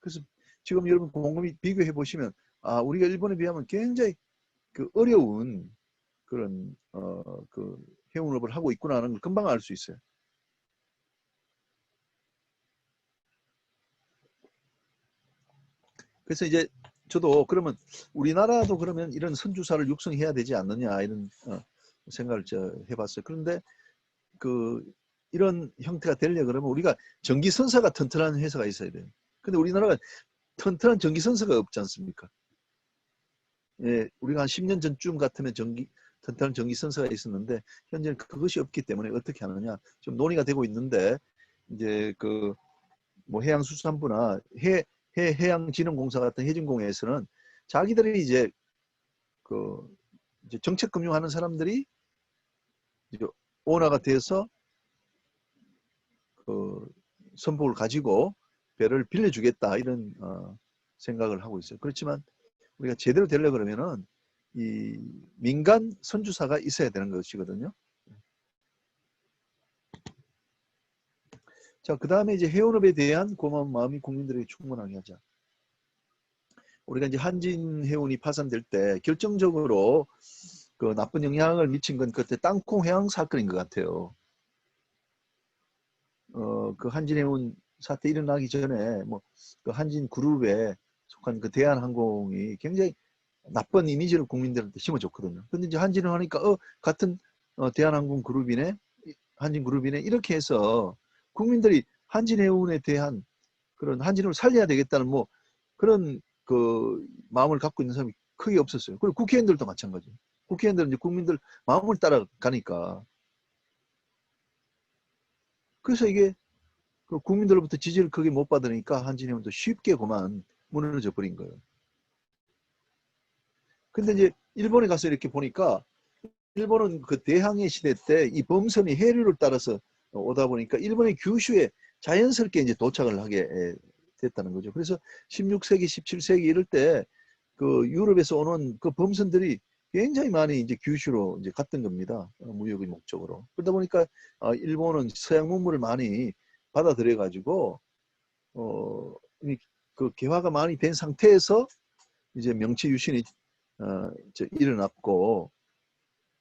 그래서 지금 여러분 곰곰이 비교해 보시면 우리가 일본에 비하면 굉장히 그 어려운 그런 그 해운업을 하고 있구나 하는 걸 금방 알 수 있어요. 그래서 이제 저도 그러면 우리나라도 그러면 이런 선주사를 육성해야 되지 않느냐 이런 생각을 해봤어요. 그런데 그 이런 형태가 되려 그러면 우리가 전기선사가 튼튼한 회사가 있어야 돼요. 근데 우리나라가 튼튼한 전기선사가 없지 않습니까? 예, 우리가 한 10년 전쯤 같으면 튼튼한 전기선사가 있었는데 현재는 그것이 없기 때문에 어떻게 하느냐 좀 논의가 되고 있는데 이제 그 뭐 해양수산부나 해양진흥공사 같은 해진공에서는 자기들이 이제 그 이제 정책금융하는 사람들이 이제 오너가 돼서 그 선복을 가지고 배를 빌려주겠다 이런 생각을 하고 있어요. 그렇지만 우리가 제대로 되려 그러면은 이 민간 선주사가 있어야 되는 것이거든요. 자, 그 다음에 이제 해운업에 대한 고마운 마음이 국민들에게 충분하게 하자. 우리가 이제 한진해운이 파산될 때 결정적으로 그 나쁜 영향을 미친 건 그때 땅콩 해양 사건인 것 같아요. 그 한진해운 사태 일어나기 전에 뭐 그 한진그룹에 속한 그 대한항공이 굉장히 나쁜 이미지를 국민들한테 심어줬거든요. 근데 이제 한진을 하니까 같은 대한항공 그룹이네, 한진그룹이네 이렇게 해서 국민들이 한진해운에 대한 그런 한진을 살려야 되겠다는 뭐 그런 그 마음을 갖고 있는 사람이 크게 없었어요. 그리고 국회의원들도 마찬가지예요. 국회의원들은 이제 국민들 마음을 따라가니까 그래서 이게 그 국민들로부터 지지를 크게 못 받으니까 한진해운도 쉽게 그만 무너져 버린 거예요. 근데 이제 일본에 가서 이렇게 보니까 일본은 그 대항해 시대 때 이 범선이 해류를 따라서 오다 보니까 일본의 규슈에 자연스럽게 이제 도착을 하게 됐다는 거죠. 그래서 16세기, 17세기 이럴 때 그 유럽에서 오는 그 범선들이 굉장히 많이 이제 규슈로 이제 갔던 겁니다. 무역의 목적으로. 그러다 보니까 일본은 서양 문물을 많이 받아들여 가지고 그 개화가 많이 된 상태에서 이제 명치 유신이 일어났고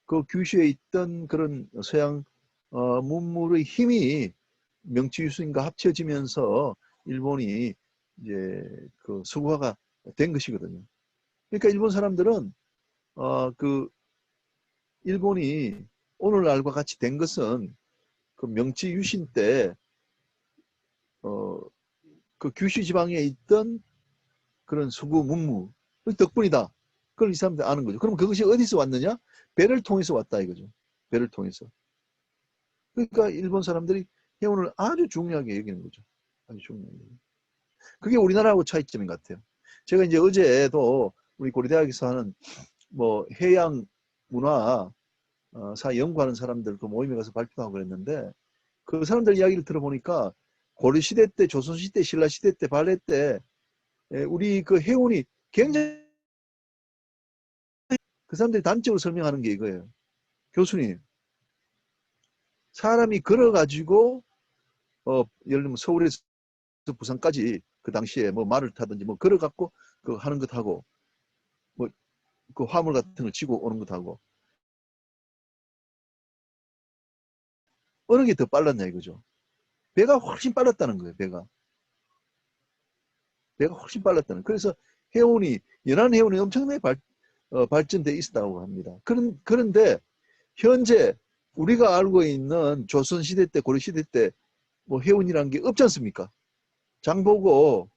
그 규슈에 있던 그런 서양 문물의 힘이 명치 유신과 합쳐지면서 일본이 이제 그 서구화가 된 것이거든요. 그러니까 일본 사람들은 그 일본이 오늘날과 같이 된 것은 그 명치 유신 때 그 규슈 지방에 있던 그런 서구 문무 덕분이다. 그걸 이 사람들 아는 거죠. 그럼 그것이 어디서 왔느냐? 배를 통해서 왔다 이거죠. 배를 통해서. 그러니까 일본 사람들이 해운을 아주 중요하게 여기는 거죠. 아주 중요하게. 그게 우리나라하고 차이점인 것 같아요. 제가 이제 어제도 우리 고려대학에서 하는 뭐 해양 문화 사 연구하는 사람들 그 모임에 가서 발표하고 그랬는데 그 사람들 이야기를 들어보니까 고려시대 때, 조선시대, 신라시대 때, 발해 때 우리 그 해운이 굉장히 그 사람들이 단적으로 설명하는 게 이거예요. 교수님, 사람이 걸어가지고 예를 들면 서울에서 부산까지 그 당시에 뭐 말을 타든지 뭐 걸어갖고 그 하는 것하고 뭐 그 화물 같은 걸 지고 오는 것하고 어느 게 더 빨랐냐 이거죠. 배가 훨씬 빨랐다는 거예요. 배가 훨씬 빨랐다는. 그래서 해운이 연안 해운이 엄청나게 발전돼 있었다고 합니다. 그런데 현재 우리가 알고 있는 조선시대 때 고려시대 때 뭐 해운이라는 게 없지 않습니까? 장보고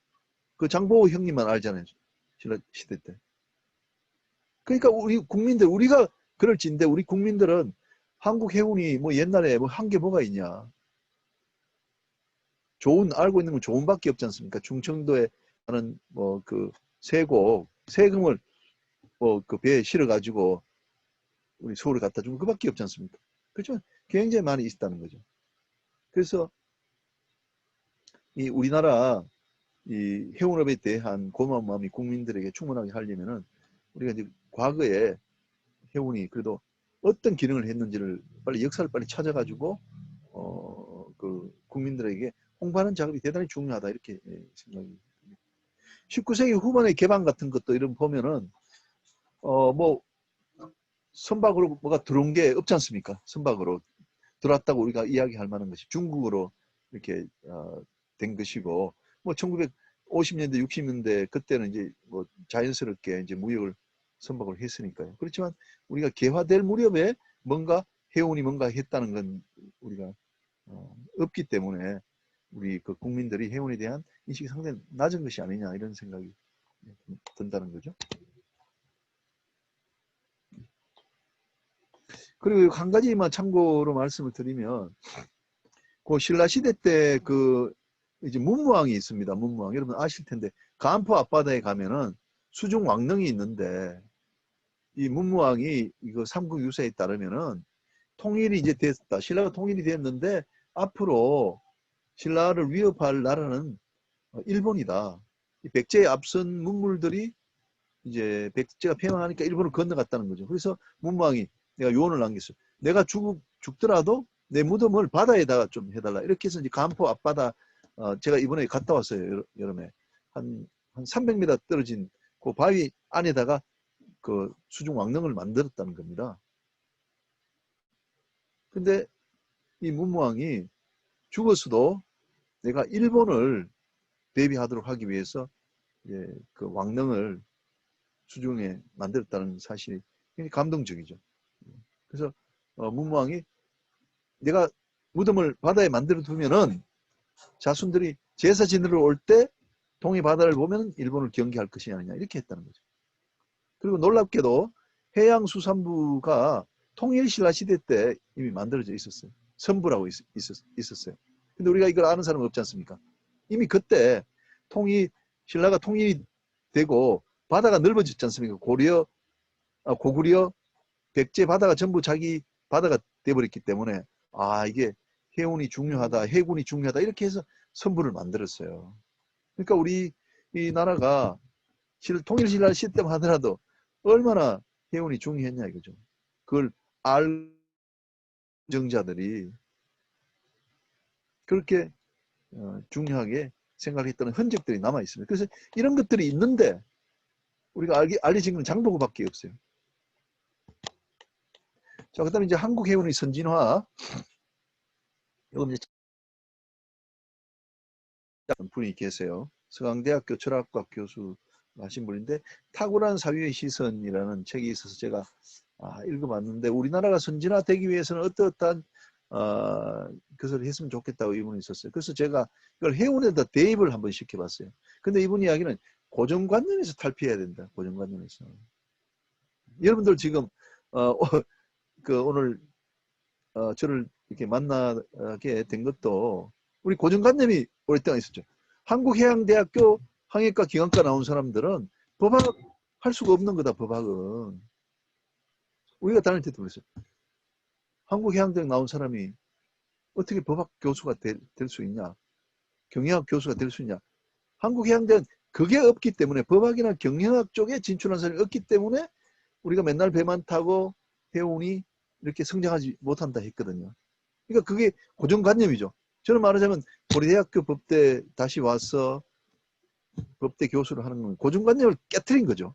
그 장보고 형님만 알잖아요. 신라시대 때. 그러니까 우리 국민들 우리가 그럴진데 우리 국민들은 한국 해운이 뭐 옛날에 뭐 한 게 뭐가 있냐. 좋은 알고 있는 건 좋은밖에 없지 않습니까? 충청도에 하는 뭐 그 세금을 뭐 그 배에 실어 가지고 우리 서울에 갖다 주면 그밖에 없지 않습니까? 그렇지만 굉장히 많이 있다는 거죠. 그래서 이 우리나라 이 해운업에 대한 고마운 마음이 국민들에게 충분하게 하려면은 우리가 이제 과거에 해운이 그래도 어떤 기능을 했는지를 빨리 역사를 빨리 찾아가지고 그 국민들에게 홍보하는 작업이 대단히 중요하다 이렇게 생각이 듭니다. 19세기 후반의 개방 같은 것도 이런 보면은 뭐 선박으로 뭐가 들어온 게 없지 않습니까? 선박으로 들어왔다고 우리가 이야기할 만한 것이 중국으로 이렇게 된 것이고 뭐 1950년대 60년대 그때는 이제 뭐 자연스럽게 이제 무역을 선박을 했으니까요. 그렇지만 우리가 개화될 무렵에 뭔가 해운이 뭔가 했다는 건 우리가 없기 때문에 우리 그 국민들이 해운에 대한 인식이 상당히 낮은 것이 아니냐 이런 생각이 든다는 거죠. 그리고 한 가지만 참고로 말씀을 드리면 그 신라 시대 때 그 이제 문무왕이 있습니다. 문무왕 여러분 아실 텐데 간포 앞바다에 가면은 수중 왕릉이 있는데 이 문무왕이 이거 삼국유사에 따르면은 통일이 이제 됐다. 신라가 통일이 됐는데 앞으로 신라를 위협할 나라는 일본이다. 이 백제에 앞선 문물들이 이제 백제가 패망하니까 일본을 건너갔다는 거죠. 그래서 문무왕이 내가 요원을 남겼어요. 내가 죽더라도 내 무덤을 바다에다가 좀 해달라. 이렇게 해서 이제 간포 앞바다 제가 이번에 갔다 왔어요. 여름에 한 300m 떨어진 그 바위 안에다가 그 수중 왕릉을 만들었다는 겁니다. 근데 이 문무왕이 죽었어도 내가 일본을 대비하도록 하기 위해서 그 왕릉을 수중에 만들었다는 사실이 굉장히 감동적이죠. 그래서 문무왕이 내가 무덤을 바다에 만들어 두면은 자손들이 제사 지내러 올 때 동해 바다를 보면 일본을 경계할 것이 아니냐 이렇게 했다는 거죠. 그리고 놀랍게도 해양수산부가 통일신라 시대 때 이미 만들어져 있었어요. 선부라고 있었어요. 근데 우리가 이걸 아는 사람은 없지 않습니까? 이미 그때 신라가 통일이 되고 바다가 넓어졌지 않습니까? 고구려, 백제 바다가 전부 자기 바다가 돼버렸기 때문에 이게 해운이 중요하다, 해군이 중요하다 이렇게 해서 선부를 만들었어요. 그러니까 우리 이 나라가 통일신라 시대 때만 하더라도 얼마나 해운이 중요했냐 이거죠. 그걸 알 정자들이 그렇게 중요하게 생각했다는 흔적들이 남아 있습니다. 그래서 이런 것들이 있는데 우리가 알려진 건 장보고밖에 없어요. 자, 그다음에 이제 한국 해운의 선진화. 여기 이제 분이 계세요. 서강대학교 철학과 교수 하신 분인데 탁월한 사회의 시선이라는 책이 있어서 제가 읽어봤는데 우리나라가 선진화되기 위해서는 어떠한 것을 했으면 좋겠다고 이분이 있었어요. 그래서 제가 이걸 해운에다 대입을 한번 시켜봤어요. 근데 이분 이야기는 고정관념에서 탈피해야 된다. 고정관념에서. 여러분들 지금 오늘 저를 이렇게 만나게 된 것도 우리 고정관념이 오랫동안 있었죠. 한국해양대학교 항해과 기관과 나온 사람들은 법학 할 수가 없는 거다. 법학은 우리가 다닐 때도 그랬어요. 한국해양대학 나온 사람이 어떻게 법학 교수가 될 수 있냐? 경영학 교수가 될 수 있냐? 한국해양대는 그게 없기 때문에 법학이나 경영학 쪽에 진출한 사람이 없기 때문에 우리가 맨날 배만 타고 해운이 이렇게 성장하지 못한다 했거든요. 그러니까 그게 고정관념이죠. 저는 말하자면 고려대학교 법대 다시 와서 법대 교수를 하는 건 고정관념을 깨트린 거죠.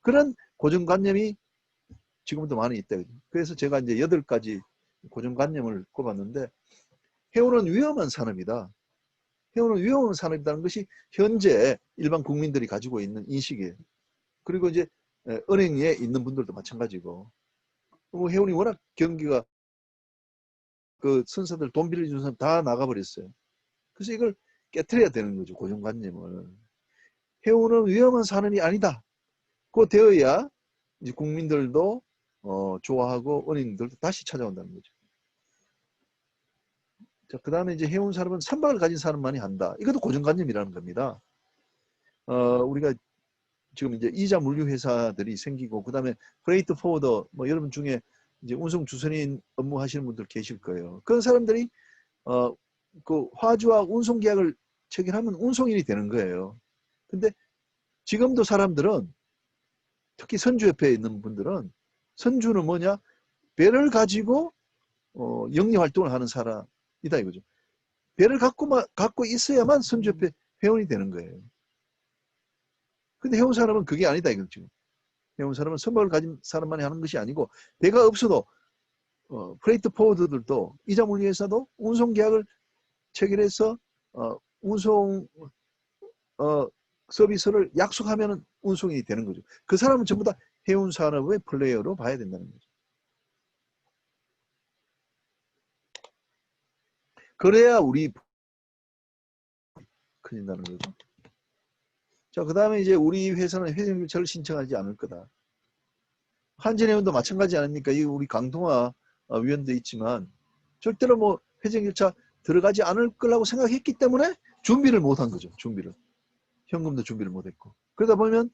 그런 고정관념이 지금도 많이 있다. 그래서 제가 이제 8가지 고정관념을 꼽았는데 해운은 위험한 산업이다. 해운은 위험한 산업이라는 것이 현재 일반 국민들이 가지고 있는 인식이에요. 그리고 이제 은행에 있는 분들도 마찬가지고 해운이 워낙 경기가 그 선사들 돈 빌려주는 사람 다 나가버렸어요. 그래서 이걸 깨트려야 되는 거죠. 고정관념을. 해운은 위험한 산업이 아니다. 그거 되어야 이제 국민들도 좋아하고 은행들도 다시 찾아온다는 거죠. 자, 그 다음에 이제 해운 산업은 선박을 가진 사람만이 한다. 이것도 고정관념이라는 겁니다. 우리가 지금 이제 이자 물류 회사들이 생기고, 그 다음에 프레이트 포워더, 뭐 여러분 중에 이제 운송 주선인 업무하시는 분들 계실 거예요. 그런 사람들이 그 화주와 운송 계약을 체결하면 운송인이 되는 거예요. 근데 지금도 사람들은 특히 선주협회에 있는 분들은 선주는 뭐냐? 배를 가지고 영리 활동을 하는 사람이다 이거죠. 배를 갖고 있어야만 선주협회 회원이 되는 거예요. 근데 해운 산업은 그게 아니다 이거죠. 해운 산업은 선박을 가진 사람만이 하는 것이 아니고 배가 없어도 프레이트 포워드들도 이자 물류 회사도 운송 계약을 체결해서 운송 서비스를 약속하면 운송이 되는 거죠. 그 사람은 전부 다 해운 산업의 플레이어로 봐야 된다는 거죠. 그래야 우리 큰다는 거죠. 자, 그 다음에 이제 우리 회사는 회생교차를 신청하지 않을 거다. 한진해운도 마찬가지 아닙니까? 이 우리 강동화 위원도 있지만 절대로 뭐 회생교차 들어가지 않을 거라고 생각했기 때문에 준비를 못한 거죠. 준비를. 현금도 준비를 못했고. 그러다 보면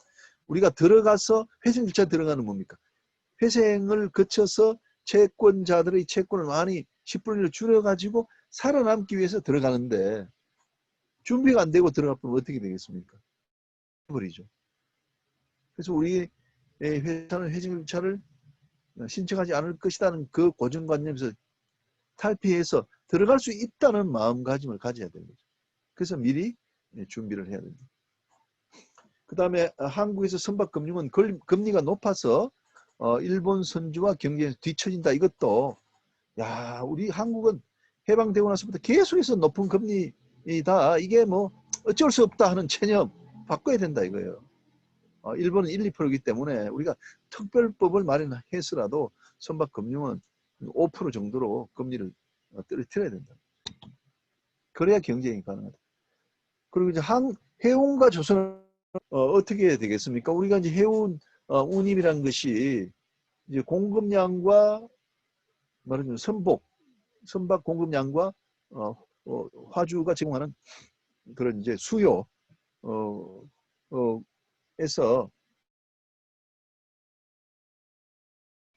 우리가 들어가서 회생교차 들어가는 뭡니까? 회생을 거쳐서 채권자들의 채권을 많이 10분의 1로 줄여가지고 살아남기 위해서 들어가는데 준비가 안 되고 들어가면 어떻게 되겠습니까? 버리죠. 그래서 우리 회사는 회생교차를 신청하지 않을 것이라는 그 고정관념에서 탈피해서 들어갈 수 있다는 마음가짐을 가져야 되는 거죠. 그래서 미리 준비를 해야 됩니다. 그 다음에 한국에서 선박금융은 금리가 높아서 일본 선주와 경쟁에서 뒤처진다. 이것도 우리 한국은 해방되고 나서부터 계속해서 높은 금리이다. 이게 뭐 어쩔 수 없다 하는 체념 바꿔야 된다 이거예요. 일본은 1, 2%이기 때문에 우리가 특별법을 마련해서라도 선박금융은 5% 정도로 금리를 떨어뜨려야 된다. 그래야 경쟁이 가능하다. 그리고 이제 해운과 조선은 어떻게 해야 되겠습니까? 우리가 이제 해운 운임이라는 것이 이제 공급량과 말하자면 선박 공급량과 화주가 제공하는 그런 이제 수요 에서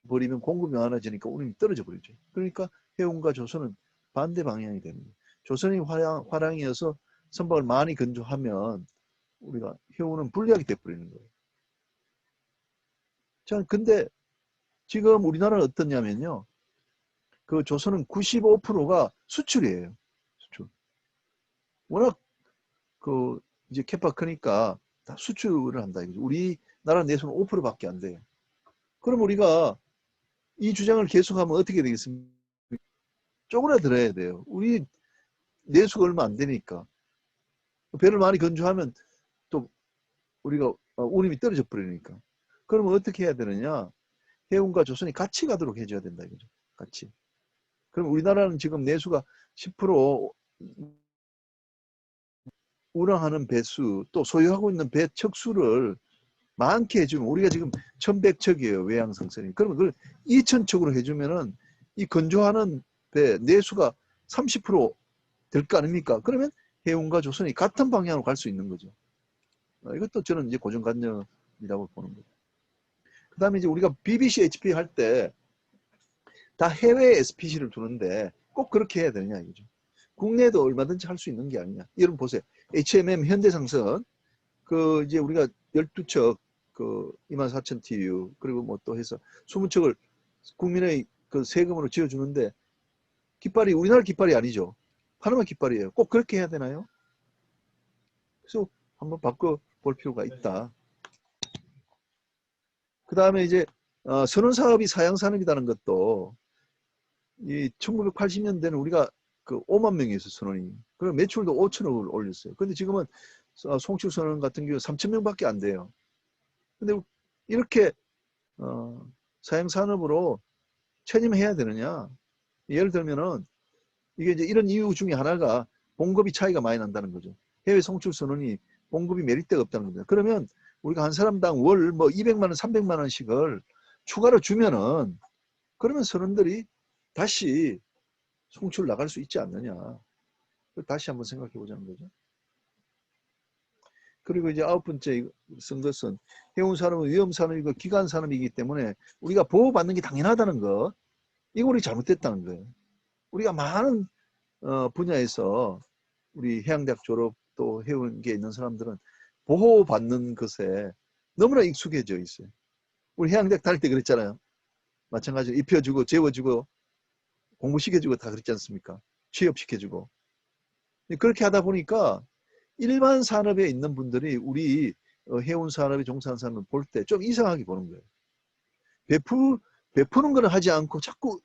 버리면 공급이 많아지니까 운임이 떨어져 버리죠. 그러니까 해운과 조선은 반대 방향이 되는 거예요. 조선이 화랑이어서 선박을 많이 건조하면 우리가 해운은 불리하게 돼버리는 거예요. 자, 근데 지금 우리나라는 어떠냐면요. 그 조선은 95%가 수출이에요. 수출. 워낙 그 이제 캐파 크니까 다 수출을 한다 이거죠. 우리나라 내수는 5%밖에 안 돼요. 그럼 우리가 이 주장을 계속하면 어떻게 되겠습니까? 쪼그라들어야 돼요. 우리 내수가 얼마 안 되니까. 배를 많이 건조하면 또 우리가 운임이 떨어져 버리니까. 그러면 어떻게 해야 되느냐? 해운과 조선이 같이 가도록 해줘야 된다 이거죠. 같이. 그럼 우리나라는 지금 내수가 10% 운항하는 배수 또 소유하고 있는 배 척수를 많게 해주면 우리가 지금 1100척이에요. 외양성선이. 그러면 그걸 2000척으로 해주면은 이 건조하는 배 내수가 30%될 거 아닙니까? 그러면 해운과 조선이 같은 방향으로 갈 수 있는 거죠. 이것도 저는 이제 고정관념이라고 보는 거죠. 그 다음에 이제 우리가 BBC, HP 할 때 다 해외 SPC를 두는데 꼭 그렇게 해야 되느냐 이거죠. 국내에도 얼마든지 할 수 있는 게 아니냐. 여러분 보세요. HMM 현대상선 그 이제 우리가 12척 그 24,000 TU 그리고 뭐 또 해서 20척을 국민의 그 세금으로 지어주는데 깃발이 우리나라 깃발이 아니죠. 파나마 깃발이에요. 꼭 그렇게 해야 되나요? 그래서 한번 바꿔볼 필요가 있다. 그 다음에 이제 선원사업이 사양산업이라는 것도 이 1980년대는 우리가 그 5만 명이었어요, 선원이. 그리고 매출도 5천억을 올렸어요. 근데 지금은 송출 선원 같은 경우 3천 명밖에 안 돼요. 근데 이렇게 사양산업으로 체념해야 되느냐? 예를 들면은 이게 이제 이런 이유 중에 하나가 봉급이 차이가 많이 난다는 거죠. 해외 송출 선원이 봉급이 메리트가 없다는 겁니다. 그러면 우리가 한 사람당 월 뭐 200만 원, 300만 원씩을 추가로 주면은 그러면 선원들이 다시 송출 나갈 수 있지 않느냐. 다시 한번 생각해 보자는 거죠. 그리고 이제 9번째 쓴 것은 해운산업은 위험산업이고 기간산업이기 때문에 우리가 보호받는 게 당연하다는 것. 이거 우리 잘못됐다는 거예요. 우리가 많은 분야에서 우리 해양대학 졸업 또 해운계에 있는 사람들은 보호받는 것에 너무나 익숙해져 있어요. 우리 해양대학 다닐 때 그랬잖아요. 마찬가지로 입혀주고 재워주고 공부시켜주고 다 그랬지 않습니까? 취업시켜주고. 그렇게 하다 보니까 일반 산업에 있는 분들이 우리 해운 산업에 종사하는 사람을 볼 때 좀 이상하게 보는 거예요. 베푸는 걸 하지 않고 자꾸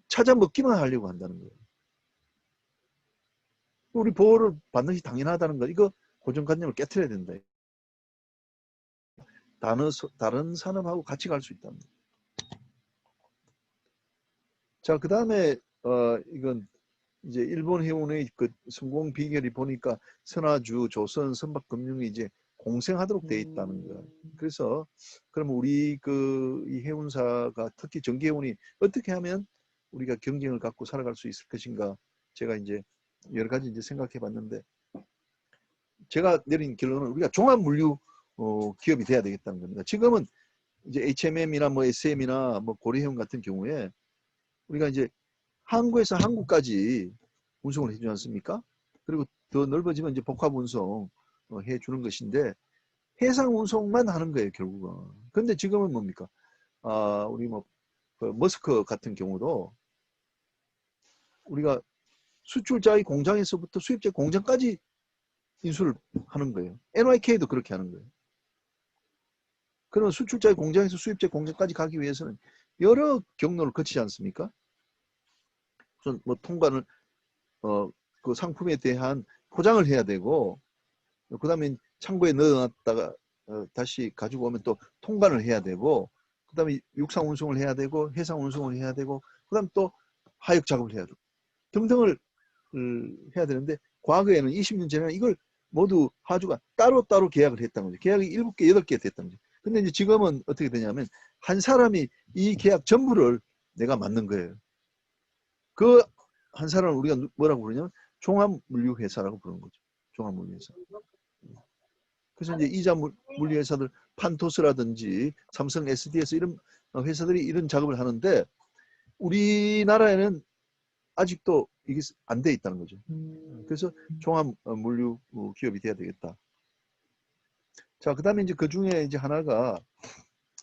찾아 먹기만 하려고 한다는 거예요. 우리 보호를 받는 게 당연하다는 거, 이거 고정관념을 깨트려야 된다. 다른 산업하고 같이 갈 수 있다는 거예요. 자, 그 다음에 이건 이제 일본 해운의 그 성공 비결이 보니까 선화주, 조선, 선박금융이 이제 공생하도록 돼 있다는 거. 그래서 그러면 우리 이 해운사가 특히 전기해운이 어떻게 하면 우리가 경쟁을 갖고 살아갈 수 있을 것인가? 제가 이제 여러 가지 이제 생각해 봤는데 제가 내린 결론은 우리가 종합물류 기업이 돼야 되겠다는 겁니다. 지금은 이제 HMM이나 뭐 SM이나 뭐 고려해운 같은 경우에 우리가 이제 항구에서 항구까지 운송을 해주지 않습니까? 그리고 더 넓어지면 이제 복합 운송 해주는 것인데 해상 운송만 하는 거예요, 결국은. 근데 지금은 뭡니까? 우리 그 머스크 같은 경우도 우리가 수출자의 공장에서부터 수입자 공장까지 인수를 하는 거예요. NYK도 그렇게 하는 거예요. 그런 수출자의 공장에서 수입자 공장까지 가기 위해서는 여러 경로를 거치지 않습니까? 우선 뭐 통관을 그 상품에 대한 포장을 해야 되고 그 다음에 창고에 넣어놨다가 다시 가지고 오면 또 통관을 해야 되고 그 다음에 육상 운송을 해야 되고 해상 운송을 해야 되고 그 다음에 또 하역 작업을 해야 되고 등등을 해야 되는데 과거에는 20년 전에는 이걸 모두 하주가 따로따로 계약을 했다는 거죠. 계약이 7개, 8개 됐다는 거죠. 근데 이제 지금은 어떻게 되냐면 한 사람이 이 계약 전부를 내가 맡는 거예요. 그 한 사람을 우리가 뭐라고 부르냐면 종합물류회사라고 부르는 거죠. 종합물류회사. 그래서 이제 이자 물류회사들 판토스라든지 삼성 SDS 이런 회사들이 이런 작업을 하는데 우리나라에는 아직도 이게 안 돼 있다는 거죠. 그래서 종합물류 기업이 돼야 되겠다. 자, 그 다음에 이제 그 중에 이제 하나가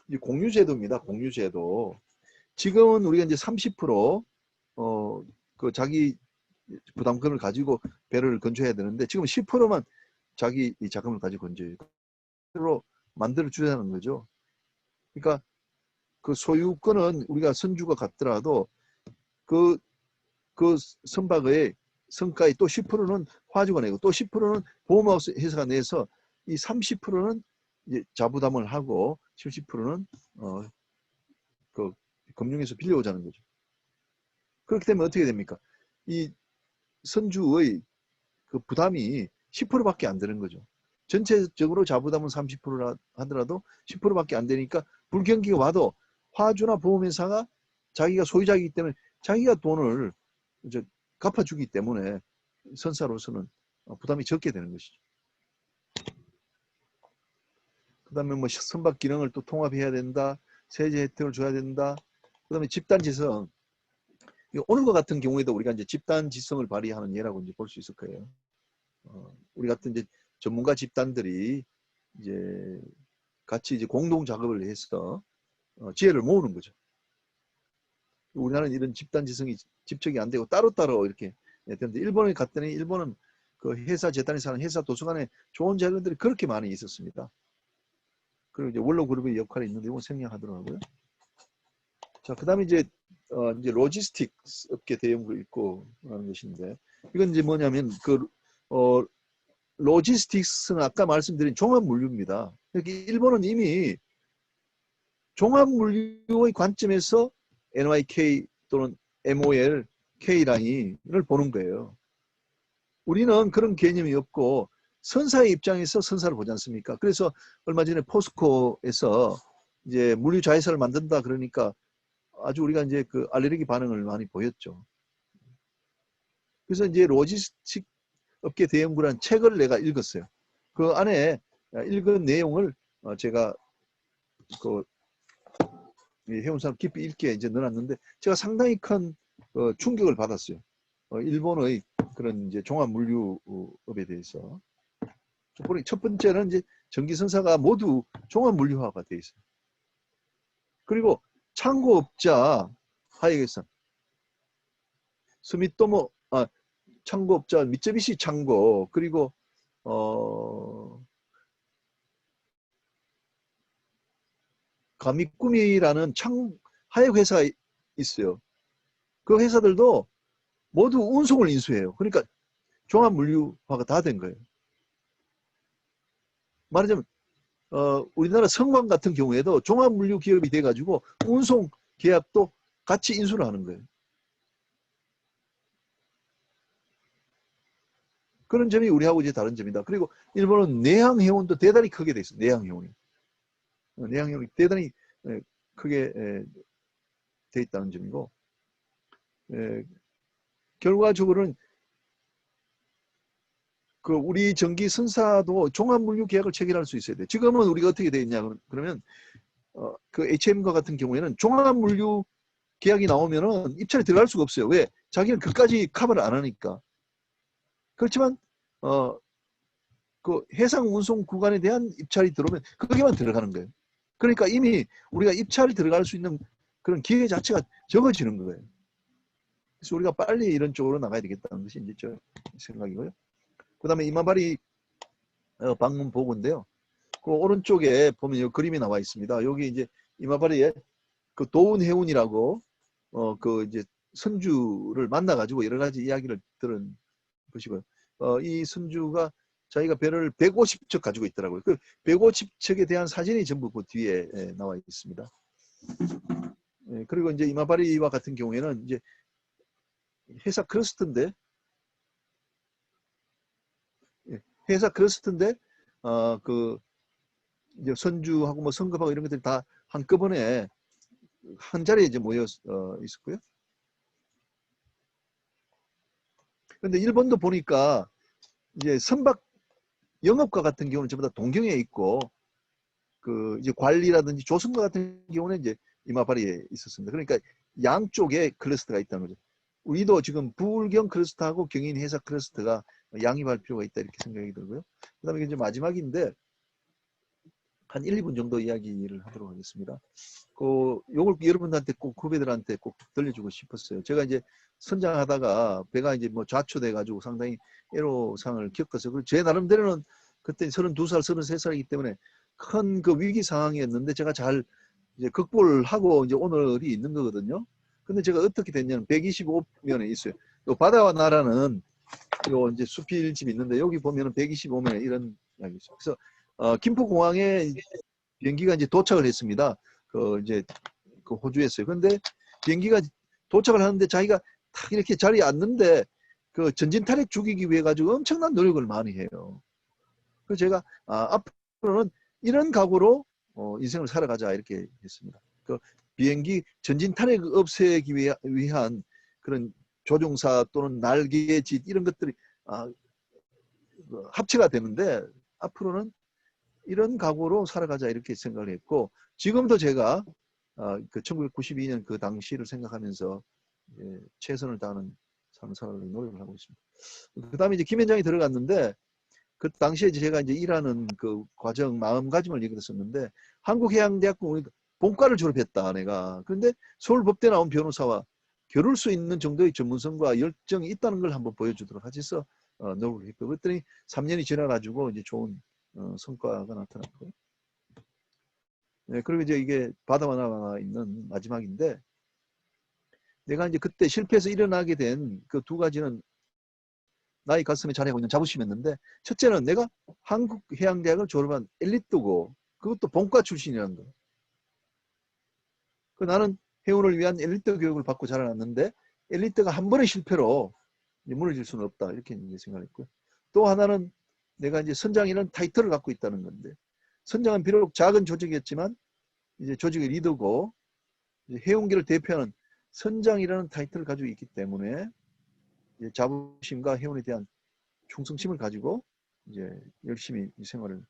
이제 공유제도입니다. 공유제도. 지금은 우리가 이제 30% 그 자기 부담금을 가지고 배를 건조해야 되는데 지금 10%만 자기 이 자금을 가지고 건조해요. 로 만들어 주자는 거죠. 그러니까 그 소유권은 우리가 선주가 같더라도 그 선박의 성가의 또 10%는 화주가 내고 또 10%는 보험회사가 내서 이 30%는 이제 자부담을 하고 70%는 그 금융에서 빌려오자는 거죠. 그렇게 되면 어떻게 됩니까? 이 선주의 그 부담이 10%밖에 안 되는 거죠. 전체적으로 자부담은 30%라 하더라도 10%밖에 안 되니까 불경기가 와도 화주나 보험회사가 자기가 소유자이기 때문에 자기가 돈을 이제 갚아주기 때문에 선사로서는 부담이 적게 되는 것이죠. 그 다음에 뭐 선박 기능을 또 통합해야 된다. 세제 혜택을 줘야 된다. 그 다음에 집단지성. 오늘과 같은 경우에도 우리가 이제 집단지성을 발휘하는 예라고 이제 볼 수 있을 거예요. 우리 같은 이제 전문가 집단들이 이제 같이 이제 공동 작업을 해서 지혜를 모으는 거죠. 우리나라는 이런 집단지성이 집적이 안 되고 따로따로 이렇게 되는데 일본에 갔더니 일본은 그 회사 재단에서 하는 회사 도서관에 좋은 자료들이 그렇게 많이 있었습니다. 그리고 이제 원로그룹의 역할이 있는데 이건 생략하더라고요. 자, 그 다음에 이제 로지스틱스 업계 대응으로 있고 하는 것인데 이건 이제 뭐냐면 로지스틱스는 아까 말씀드린 종합물류입니다. 그러니까 일본은 이미 종합물류의 관점에서 NYK 또는 MOL, K라인을 보는 거예요. 우리는 그런 개념이 없고 선사의 입장에서 선사를 보지 않습니까? 그래서 얼마 전에 포스코에서 이제 물류 자회사를 만든다 그러니까 아주 우리가 이제 그 알레르기 반응을 많이 보였죠. 그래서 이제 로지스틱 업계 대연구라는 책을 내가 읽었어요. 그 안에 읽은 내용을 제가 그 해운사업 깊이 읽기에 이제 넣어놨는데 제가 상당히 큰 충격을 받았어요. 일본의 그런 이제 종합 물류업에 대해서. 첫 번째는 이제 전기선사가 모두 종합 물류화가 돼 있어요. 그리고 창고업자 하이게선, 스미토모 창고업자 미쯔비시 창고 그리고 가미꾸미라는 하역 회사 있어요. 그 회사들도 모두 운송을 인수해요. 그러니까 종합 물류화가 다 된 거예요. 말하자면 우리나라 성광 같은 경우에도 종합 물류 기업이 돼가지고 운송 계약도 같이 인수를 하는 거예요. 그런 점이 우리하고 이제 다른 점이다. 그리고 일본은 내항 해운도 대단히 크게 돼 있어요. 내항 해운이. 내항 해운이 대단히 크게 돼 있다는 점이고 결과적으로는 그 우리 전기 선사도 종합물류 계약을 체결할 수 있어야 돼. 지금은 우리가 어떻게 돼 있냐 그러면 그 HM과 같은 경우에는 종합물류 계약이 나오면은 입찰에 들어갈 수가 없어요. 왜? 자기는 그까지 커버를 안 하니까. 그렇지만 그 해상 운송 구간에 대한 입찰이 들어오면 거기만 들어가는 거예요. 그러니까 이미 우리가 입찰이 들어갈 수 있는 그런 기회 자체가 적어지는 거예요. 그래서 우리가 빨리 이런 쪽으로 나가야 되겠다는 것이 이제 저 생각이고요. 그 다음에 이마바리 방문 보고인데요. 그 오른쪽에 보면 이 그림이 나와 있습니다. 여기 이제 이마바리에 그 도운 해운이라고 그 이제 선주를 만나가지고 여러 가지 이야기를 들은 것이고요. 이 선주가 자기가 배를 150척 가지고 있더라고요. 그 150척에 대한 사진이 전부 그 뒤에 나와 있습니다. 그리고 이제 이마바리와 같은 경우에는 이제 회사 크러스트인데 그 이제 선주하고 뭐 성급하고 이런 것들이 다 한꺼번에 한 자리에 이제 모여 있었고요. 그런데 일본도 보니까 이제 선박 영업과 같은 경우는 전부 다 동경에 있고 그 이제 관리라든지 조선과 같은 경우는 이제 이마바리에 있었습니다. 그러니까 양쪽에 클러스터가 있다는 거죠. 우리도 지금 부울경 클러스터하고 경인 회사 클러스터가 양립할 필요가 있다 이렇게 생각이 들고요. 그다음에 이제 마지막인데 한 1, 2분 정도 이야기를 하도록 하겠습니다. 요걸 여러분들한테 꼭 후배들한테 꼭 들려주고 싶었어요. 제가 이제 선장하다가 배가 이제 뭐 좌초돼 가지고 상당히 애로사항을 겪어서 그리고 제 나름대로는 그때 32살, 33살이기 때문에 큰 그 위기 상황이었는데 제가 잘 이제 극복을 하고 이제 오늘이 있는 거거든요. 근데 제가 어떻게 됐냐면 125면에 있어요. 요 바다와 나라는 요 이제 수필집이 있는데 여기 보면은 125면에 이런 이야기 있어요. 그래서 김포공항에 비행기가 이제 도착을 했습니다. 이제 그 호주에서요. 그런데 비행기가 도착을 하는데 자기가 탁 이렇게 자리에 앉는데 그 전진 탈핵 죽이기 위해 가지고 엄청난 노력을 많이 해요. 그래서 제가 앞으로는 이런 각오로 인생을 살아가자 이렇게 했습니다. 그 비행기 전진 탈핵 없애기 위한 그런 조종사 또는 날개짓 이런 것들이 합체가 되는데 앞으로는 이런 각오로 살아가자 이렇게 생각을 했고 지금도 제가 그 1992년 그 당시를 생각하면서 최선을 다하는 삶을 살아가려고 노력을 하고 있습니다. 그 다음에 이제 김현장이 들어갔는데 그 당시에 제가 이제 일하는 그 과정 마음가짐을 얘기했었는데 한국해양대학교 본과를 졸업했다 내가. 그런데 서울법대 나온 변호사와 겨룰 수 있는 정도의 전문성과 열정이 있다는 걸 한번 보여주도록 하셔서 노력을 했고 그랬더니 3년이 지나가지고 이제 좋은 성과가 나타났고요. 네, 그리고 이제 이게 바다만 나와 있는 마지막인데 내가 이제 그때 실패해서 일어나게 된 그 두 가지는 나의 가슴에 자리하고 있는 자부심이었는데 첫째는 내가 한국해양대학을 졸업한 엘리트고 그것도 본과 출신이라는 거예요. 나는 해운을 위한 엘리트 교육을 받고 자라났는데 엘리트가 한 번의 실패로 무너질 수는 없다 이렇게 이제 생각했고요. 또 하나는 내가 이제 선장이라는 타이틀을 갖고 있다는 건데 선장은 비록 작은 조직이었지만 이제 조직의 리더고 이제 해운계를 대표하는 선장이라는 타이틀을 가지고 있기 때문에 이제 자부심과 해운에 대한 충성심을 가지고 이제 열심히 생활을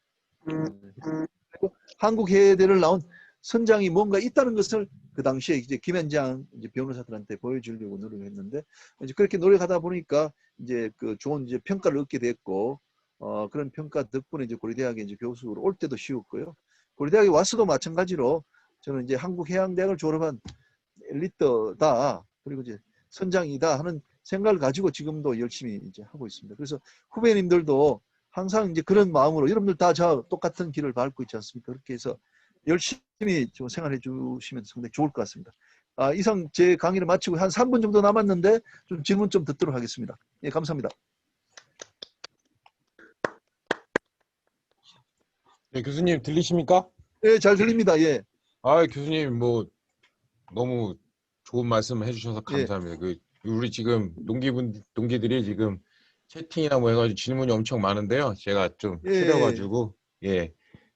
했고 한국해대를 나온 선장이 뭔가 있다는 것을 그 당시에 이제 김현장 이제 변호사들한테 보여주려고 노력했는데 이제 그렇게 노력하다 보니까 이제 그 좋은 이제 평가를 얻게 됐고 그런 평가 덕분에 이제 고려대학에 이제 교수로 올 때도 쉬웠고요. 고려대학에 와서도 마찬가지로 저는 이제 한국해양대학을 졸업한 엘리트다 그리고 이제 선장이다 하는 생각을 가지고 지금도 열심히 이제 하고 있습니다. 그래서 후배님들도 항상 이제 그런 마음으로 여러분들 다 저 똑같은 길을 밟고 있지 않습니까? 그렇게 해서 열심히 좀 생활해 주시면 상당히 좋을 것 같습니다. 이상 제 강의를 마치고 한 3분 정도 남았는데 좀 질문 좀 듣도록 하겠습니다. 예, 감사합니다. 네, 교수님 들리십니까? 예, 잘 들립니다. 예. 교수님 뭐 너무 좋은 말씀 해주셔서 예. 감사합니다. 우리 지금 동기들이 지금 채팅이나 뭐 해가지고 질문이 엄청 많은데요. 제가 좀 예. 줄여가지고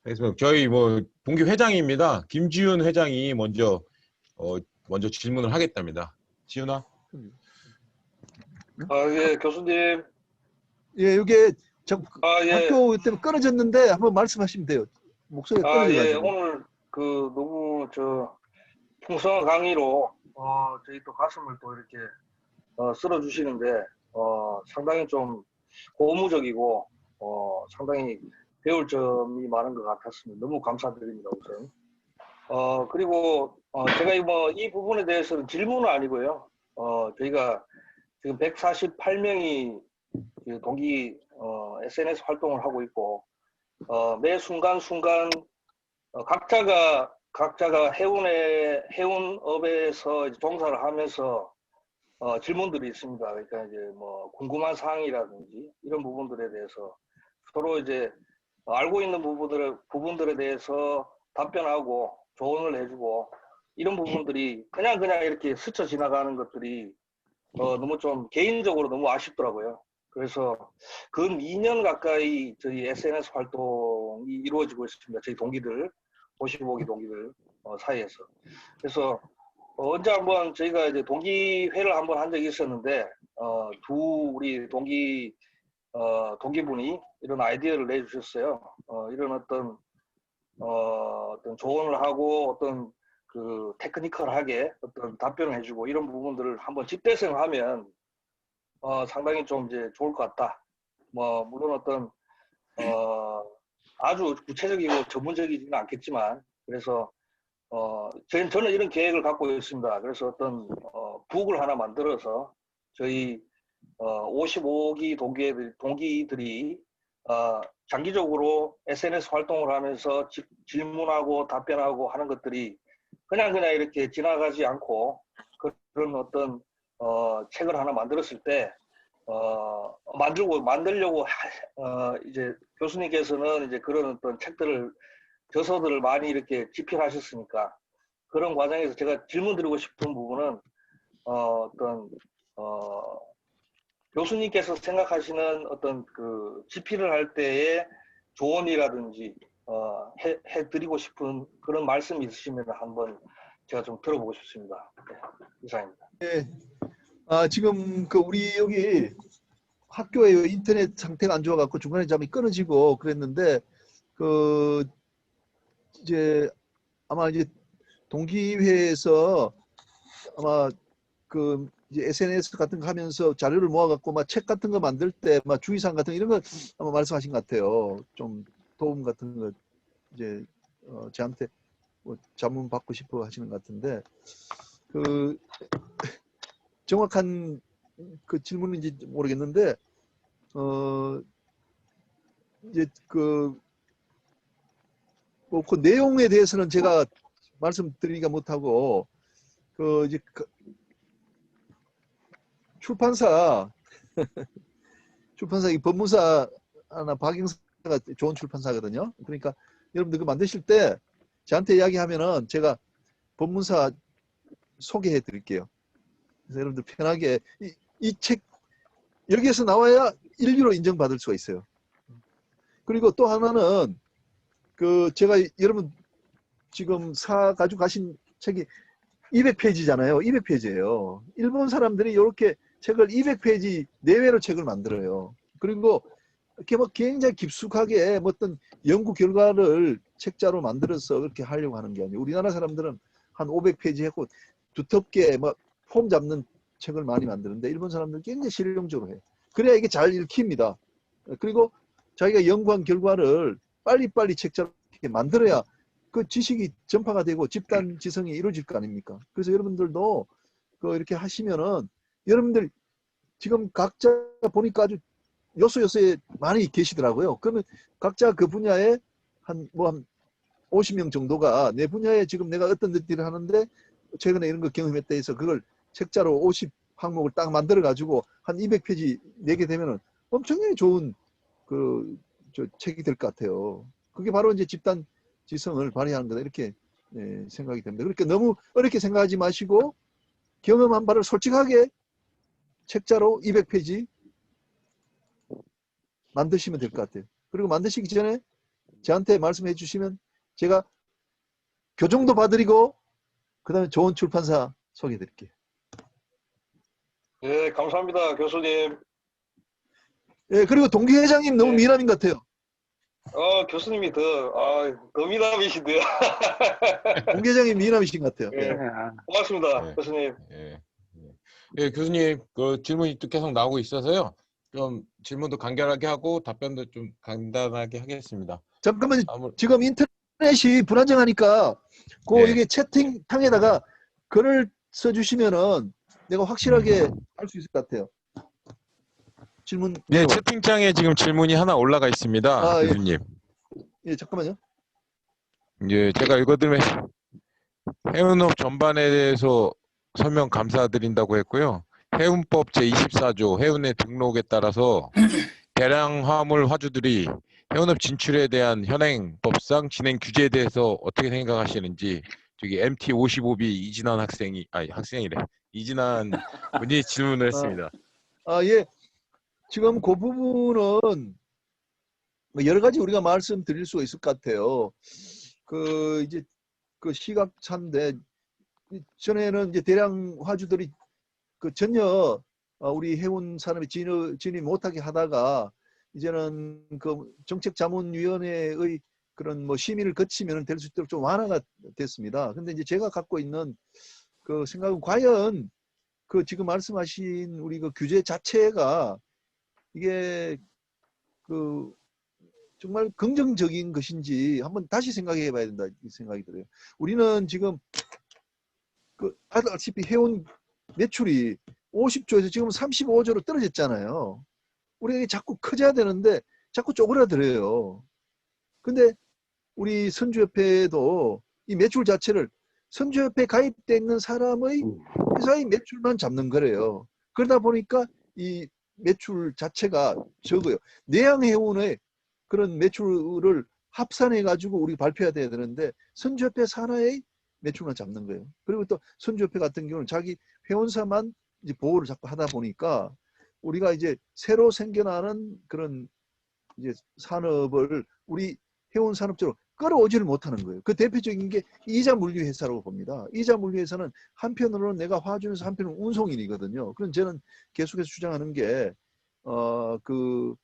그래서 저희 뭐 동기 회장입니다. 김지훈 회장이 먼저 질문을 하겠답니다. 지훈아. 예, 교수님. 예, 이게 예. 학교 때문에 끊어졌는데 한번 말씀하시면 돼요. 목소리가 끊어져가지고. 예, 오늘 너무 풍성한 강의로 저희 또 가슴을 또 이렇게 쓸어주시는데 상당히 좀 고무적이고 상당히 배울 점이 많은 것 같았습니다. 너무 감사드립니다, 우선. 그리고 제가 이 부분에 대해서는 질문은 아니고요. 저희가 지금 148명이 동기 SNS 활동을 하고 있고 매 순간순간 각자가 해운업에서 이제 종사를 하면서 질문들이 있습니다. 그러니까 이제 뭐 궁금한 사항이라든지 이런 부분들에 대해서 서로 이제 알고 있는 부분들에 대해서 답변하고 조언을 해주고 이런 부분들이 그냥 이렇게 스쳐 지나가는 것들이 너무 좀 개인적으로 너무 아쉽더라고요. 그래서 근 2년 가까이 저희 SNS 활동이 이루어지고 있습니다. 저희 동기들, 55기 동기들 사이에서. 그래서 언제 한번 저희가 이제 동기회를 한번 한 적이 있었는데 우리 동기분이 이런 아이디어를 내주셨어요. 이런 어떤 조언을 하고 어떤 그 테크니컬하게 어떤 답변을 해주고 이런 부분들을 한번 집대성하면 상당히 좀 이제 좋을 것 같다. 뭐 물론 어떤 아주 구체적이고 전문적이지는 않겠지만 그래서 저는 이런 계획을 갖고 있습니다. 그래서 어떤 북을 하나 만들어서 저희 55기 동기들이 장기적으로 SNS 활동을 하면서 질문하고 답변하고 하는 것들이 그냥 이렇게 지나가지 않고 그런 어떤 책을 하나 만들었을 때 만들려고 이제 교수님께서는 이제 그런 어떤 책들을 저서들을 많이 이렇게 집필하셨으니까 그런 과정에서 제가 질문 드리고 싶은 부분은 어떤 교수님께서 생각하시는 어떤 그 집필을 할 때의 조언이라든지 해드리고 싶은 그런 말씀이 있으시면 한번 제가 좀 들어보고 싶습니다. 네, 이상입니다. 네. 지금 그 우리 여기 학교에 인터넷 상태가 안 좋아갖고 중간에 잠이 끊어지고 그랬는데 그 이제 아마 이제 동기회에서 아마 그 이제 SNS 같은 거 하면서 자료를 모아갖고 막 책 같은 거 만들 때 막 주의사항 같은 거 이런 거 아마 말씀하신 것 같아요. 좀 도움 같은 거 이제 저한테 뭐 자문 받고 싶어 하시는 것 같은데 그 정확한 그 질문인지 모르겠는데 이제 뭐 그 내용에 대해서는 제가 말씀드리기가 못하고 그 이제 출판사 이 법무사나 박영사가 좋은 출판사거든요. 그러니까 여러분들 그 만드실 때 저한테 이야기하면은 제가 법무사 소개해 드릴게요. 그래서 여러분들 편하게 이 책 여기에서 나와야 인류로 인정받을 수가 있어요. 그리고 또 하나는 그 제가 여러분 지금 사 가지고 가신 책이 200페이지잖아요. 200페이지예요. 일본 사람들이 이렇게 책을 200페이지 내외로 책을 만들어요. 그리고 이렇게 뭐 굉장히 깊숙하게 뭐 어떤 연구 결과를 책자로 만들어서 그렇게 하려고 하는 게 아니에요. 우리나라 사람들은 한 500페이지 했고 두텁게 뭐 폼 잡는 책을 많이 만드는데 일본 사람들은 굉장히 실용적으로 해요. 그래야 이게 잘 읽힙니다. 그리고 자기가 연구한 결과를 빨리빨리 책자로 이렇게 만들어야 그 지식이 전파가 되고 집단 지성이 이루어질 거 아닙니까? 그래서 여러분들도 그 이렇게 하시면은 여러분들 지금 각자 보니까 아주 요소요소에 많이 계시더라고요. 그러면 각자 그 분야에 한 50명 정도가 내 분야에 지금 내가 어떤 일을 하는데 최근에 이런 거 경험했다 해서 그걸 책자로 50 항목을 딱 만들어 가지고 한 200페이지 내게 되면은 엄청나게 좋은 저 책이 될 것 같아요. 그게 바로 이제 집단 지성을 발휘하는 거다 이렇게 생각이 됩니다. 그러니까 너무 어렵게 생각하지 마시고 경험한 바를 솔직하게 책자로 200페이지 만드시면 될 것 같아요. 그리고 만드시기 전에 저한테 말씀해 주시면 제가 교정도 봐드리고 그 다음에 좋은 출판사 소개해 드릴게요. 네, 감사합니다, 교수님. 예, 그리고 동기 회장님 너무 네. 미남인 것 같아요. 교수님이 더 미남이신데요. 동기 회장님 미남이신 것 같아요. 네, 예. 고맙습니다, 네. 교수님. 예. 예, 교수님 그 질문이 또 계속 나오고 있어서요. 좀 질문도 간결하게 하고 답변도 좀 간단하게 하겠습니다. 잠깐만요. 지금 인터넷이 불안정하니까 네. 이게 채팅창에다가 글을 써주시면은 내가 확실하게 할 수 있을 것 같아요. 질문. 네, 채팅창에 지금 질문이 하나 올라가 있습니다, 예. 교수님. 예, 잠깐만요. 예, 제가 읽어드리면 해운업 전반에 대해서 설명 감사드린다고 했고요. 해운법 제24조 해운의 등록에 따라서 대량 화물 화주들이 해운업 진출에 대한 현행법상 진행 규제에 대해서 어떻게 생각하시는지 저기 MT55B 이진환 이진환 분이 질문을 했습니다. 예. 지금 그 부분은 뭐 여러 가지 우리가 말씀드릴 수가 있을 것 같아요. 이제 시각차인데 전에는 이제 대량 화주들이 전혀 우리 해운 산업에 진입 못하게 하다가 이제는 정책자문위원회의 그런 뭐 심의를 거치면 될 수 있도록 좀 완화가 됐습니다. 근데 이제 제가 갖고 있는 그 생각은 과연 지금 말씀하신 우리 규제 자체가 이게 정말 긍정적인 것인지 한번 다시 생각해 봐야 된다 이 생각이 들어요. 우리는 지금 알다시피 해운 매출이 50조에서 지금 35조로 떨어졌잖아요. 우리가 자꾸 커져야 되는데 자꾸 쪼그라들어요. 근데 우리 선주협회도 이 매출 자체를 선주협회에 가입돼 있는 사람의 회사의 매출만 잡는 거래요. 그러다 보니까 이 매출 자체가 적어요. 내양해운의 그런 매출을 합산해 가지고 우리 발표해야 되는데 선주협회 산하의 매출만 잡는 거예요. 그리고 또 선주협회 같은 경우는 자기 회원사만 이제 보호를 자꾸 하다 보니까 우리가 이제 새로 생겨나는 그런 이제 산업을 우리 해운 산업적으로 끌어오지를 못하는 거예요. 그 대표적인 게 이자 물류 회사라고 봅니다. 이자 물류 회사는 한편으로는 내가 화주에서 한편으로는 운송인이거든요. 그럼 저는 계속해서 주장하는 게 그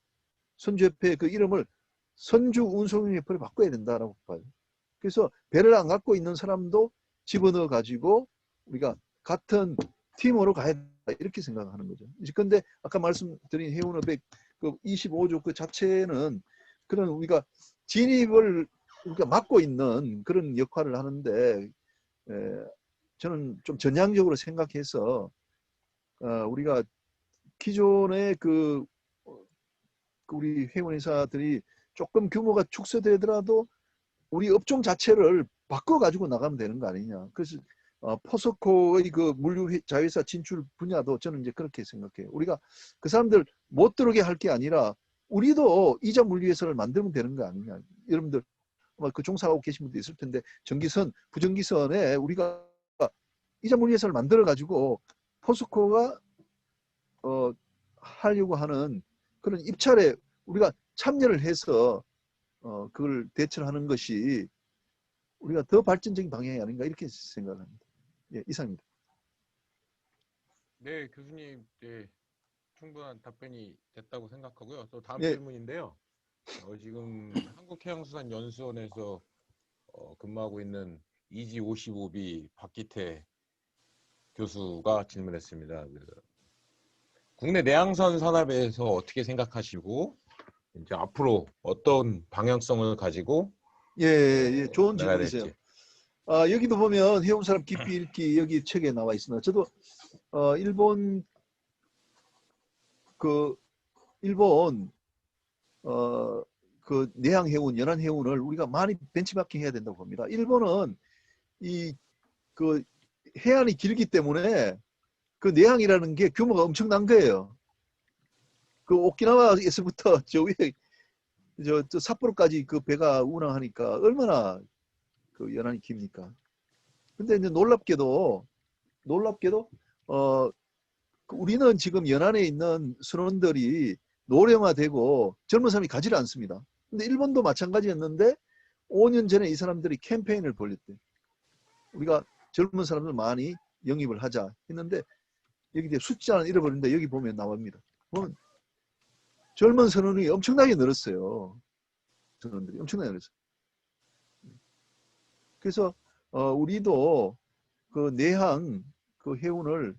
선주협회 그 이름을 선주운송협회로 바꿔야 된다라고 봐요. 그래서 배를 안 갖고 있는 사람도 집어넣어 가지고 우리가 같은 팀으로 가야 된다 이렇게 생각하는 거죠. 그런데 아까 말씀드린 해운업의 그 25조 그 자체는 그런 우리가 진입을 우리가 막고 있는 그런 역할을 하는데 저는 좀 전향적으로 생각해서 우리가 기존의 그 우리 해운회사들이 조금 규모가 축소되더라도 우리 업종 자체를 바꿔가지고 나가면 되는 거 아니냐. 그래서 포스코의 그 물류 자회사 진출 분야도 저는 이제 그렇게 생각해요. 우리가 그 사람들 못 들어오게 할 게 아니라 우리도 이자 물류회사를 만들면 되는 거 아니냐. 여러분들 그 종사하고 계신 분도 있을 텐데 전기선, 부전기선에 우리가 이자 물류회사를 만들어 가지고 포스코가 하려고 하는 그런 입찰에 우리가 참여를 해서 그걸 대처를 하는 것이 우리가 더 발전적인 방향이 아닌가 이렇게 생각합니다. 예, 이상입니다. 네, 교수님, 네, 충분한 답변이 됐다고 생각하고요. 또 다음 예. 질문인데요. 지금 한국해양수산연수원에서 근무하고 있는 이지 55B 박기태 교수가 질문했습니다. 국내 내양선 산업에서 어떻게 생각하시고 이제 앞으로 어떤 방향성을 가지고 예, 좋은 나가야 질문이세요. 될지. 여기도 보면 해운 산업 깊이 읽기 여기 책에 나와 있습니다. 저도 일본 그 내양 해운, 연안 해운을 우리가 많이 벤치마킹 해야 된다고 봅니다. 일본은 이 그 해안이 길기 때문에 그 내양이라는 게 규모가 엄청난 거예요. 그 오키나와에서부터 저 위에 저 삿포로까지 그 배가 운항하니까 얼마나 그 연안이 깁니까? 근데 이제 놀랍게도 우리는 지금 연안에 있는 선원들이 노령화되고 젊은 사람이 가지를 않습니다. 근데 일본도 마찬가지였는데 5년 전에 이 사람들이 캠페인을 벌였대. 우리가 젊은 사람들 많이 영입을 하자 했는데 여기 이제 숫자는 잃어버렸는데 여기 보면 나옵니다. 보면 젊은 선원이 엄청나게 늘었어요. 선원들이 엄청나게 늘었어요. 그래서 우리도 그 내항 그 해운을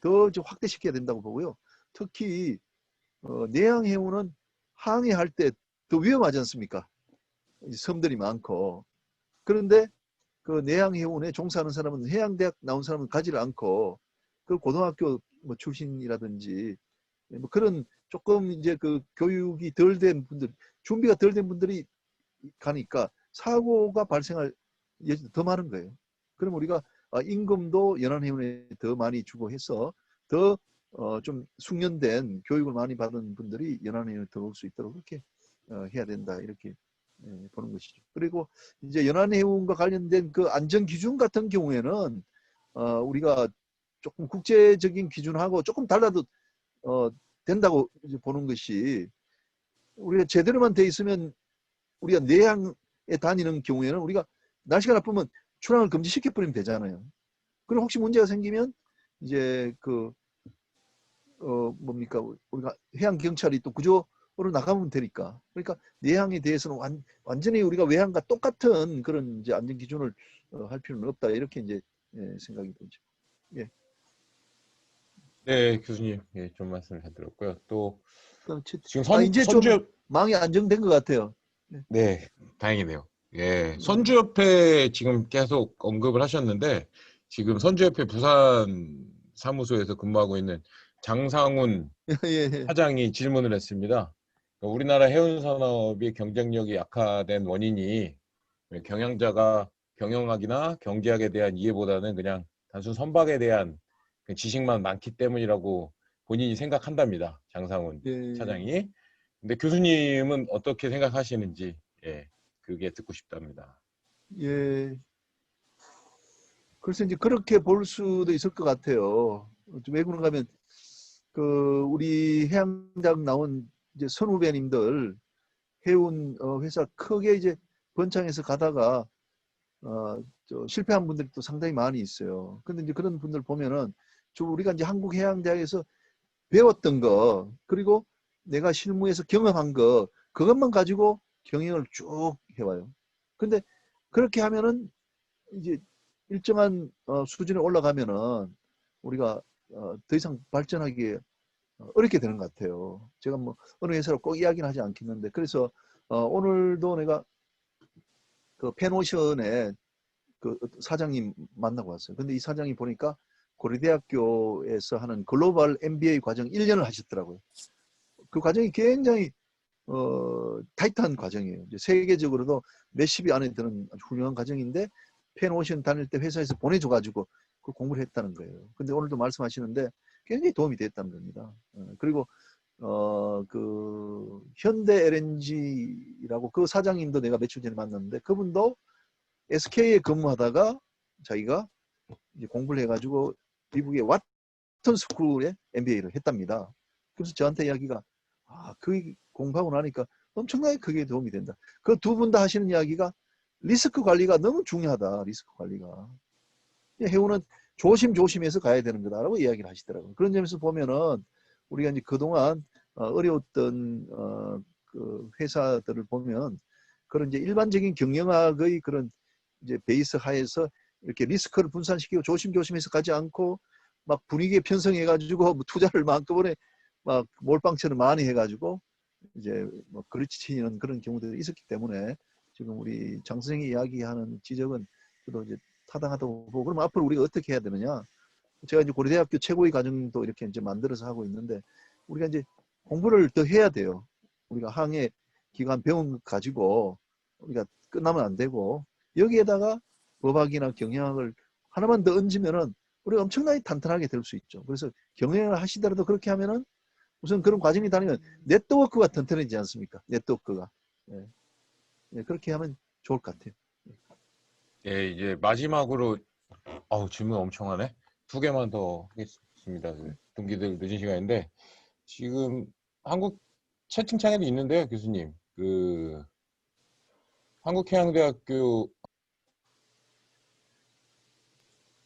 더 확대시켜야 된다고 보고요. 특히 내항 해운은 항해할 때 더 위험하지 않습니까? 섬들이 많고. 그런데 그 내항 해운에 종사하는 사람은 해양대학 나온 사람은 가지를 않고 그 고등학교 뭐 출신이라든지 뭐 그런 조금 이제 그 교육이 덜 된 분들, 준비가 덜 된 분들이 가니까 사고가 발생할 여지도 더 많은 거예요. 그럼 우리가 임금도 연안해운에 더 많이 주고 해서 더 좀 숙련된 교육을 많이 받은 분들이 연안해운에 들어올 수 있도록 그렇게 해야 된다 이렇게 보는 것이죠. 그리고 이제 연안해운과 관련된 그 안전 기준 같은 경우에는 우리가 조금 국제적인 기준하고 조금 달라도 된다고 이제 보는 것이 우리가 제대로만 돼 있으면 우리가 내항에 다니는 경우에는 우리가 날씨가 나쁘면 출항을 금지시켜 버리면 되잖아요. 그럼 혹시 문제가 생기면 이제 그 뭡니까 우리가 해양 경찰이 또 구조로 나가면 되니까. 그러니까 내항에 대해서는 완전히 우리가 외항과 똑같은 그런 이제 안전 기준을 할 필요는 없다 이렇게 이제 생각이 들죠. 예. 네, 교수님, 예, 좀 말씀을 잘 들었고요. 또 지금 이제 선주 좀 망이 안정된 것 같아요. 네, 다행이네요. 예, 선주협회 지금 계속 언급을 하셨는데 지금 선주협회 부산 사무소에서 근무하고 있는 장상훈 예. 사장이 질문을 했습니다. 우리나라 해운 산업이 경쟁력이 약화된 원인이 경영자가 경영학이나 경제학에 대한 이해보다는 그냥 단순 선박에 대한 지식만 많기 때문이라고 본인이 생각한답니다. 장상훈 예. 차장이. 근데 교수님은 어떻게 생각하시는지 그게 듣고 싶답니다. 예. 그래서 이제 그렇게 볼 수도 있을 것 같아요. 왜 그런가 하면 그 우리 해양장 나온 이제 선후배님들 해운 회사 크게 이제 번창해서 가다가 실패한 분들이 또 상당히 많이 있어요. 근데 이제 그런 분들 보면은 우리가 이제 한국해양대학에서 배웠던 거 그리고 내가 실무에서 경험한 거 그것만 가지고 경영을 쭉 해와요. 근데 그렇게 하면은 이제 일정한 수준에 올라가면은 우리가 더 이상 발전하기 어렵게 되는 것 같아요. 제가 뭐 어느 회사로 꼭 이야기는 하지 않겠는데 그래서 오늘도 내가 그 펜오션의 그 사장님 만나고 왔어요. 근데 이 사장이 보니까 고려대학교에서 하는 글로벌 MBA 과정 1년을 하셨더라고요. 그 과정이 굉장히 타이트한 과정이에요. 이제 세계적으로도 몇십이 안에 드는 아주 훌륭한 과정인데 펜오션 다닐 때 회사에서 보내줘가지고 그 공부를 했다는 거예요. 근데 오늘도 말씀하시는데 굉장히 도움이 됐다는 겁니다. 그리고 그 현대 LNG라고 그 사장님도 내가 며칠 전에 만났는데 그분도 SK에 근무하다가 자기가 이제 공부를 해가지고 미국의 왓슨 스쿨에 MBA를 했답니다. 그래서 저한테 이야기가 그 공부하고 나니까 엄청나게 크게 도움이 된다. 그 두 분 다 하시는 이야기가 리스크 관리가 너무 중요하다. 리스크 관리가. 해운은 조심조심해서 가야 되는 거다라고 이야기를 하시더라고요. 그런 점에서 보면은 우리가 이제 그동안 어려웠던 그 회사들을 보면 그런 이제 일반적인 경영학의 그런 이제 베이스 하에서 이렇게 리스크를 분산시키고 조심조심해서 가지 않고 막 분위기에 편성해가지고 뭐 투자를 한꺼번에 막 몰빵처럼 많이 해가지고 이제 뭐 그르치는 그런 경우들이 있었기 때문에 지금 우리 장 선생이 이야기하는 지적은 저도 이제 타당하다고 보고 그럼 앞으로 우리가 어떻게 해야 되느냐? 제가 이제 고려대학교 최고의 과정도 이렇게 이제 만들어서 하고 있는데 우리가 이제 공부를 더 해야 돼요. 우리가 항해 기간 배운 것 가지고 우리가 끝나면 안 되고 여기에다가 법학이나 경영학을 하나만 더 얹으면은 우리가 엄청나게 탄탄하게 될 수 있죠. 그래서 경영을 하시더라도 그렇게 하면은 우선 그런 과정이 다니면 네트워크가 튼튼해지지 않습니까? 네트워크가. 그렇게 하면 좋을 것 같아요. 예, 이제 마지막으로 질문 엄청 하네. 2개만 더 하겠습니다. 동기들 늦은 시간인데 지금 한국 채팅창에도 있는데요, 교수님. 그 한국해양대학교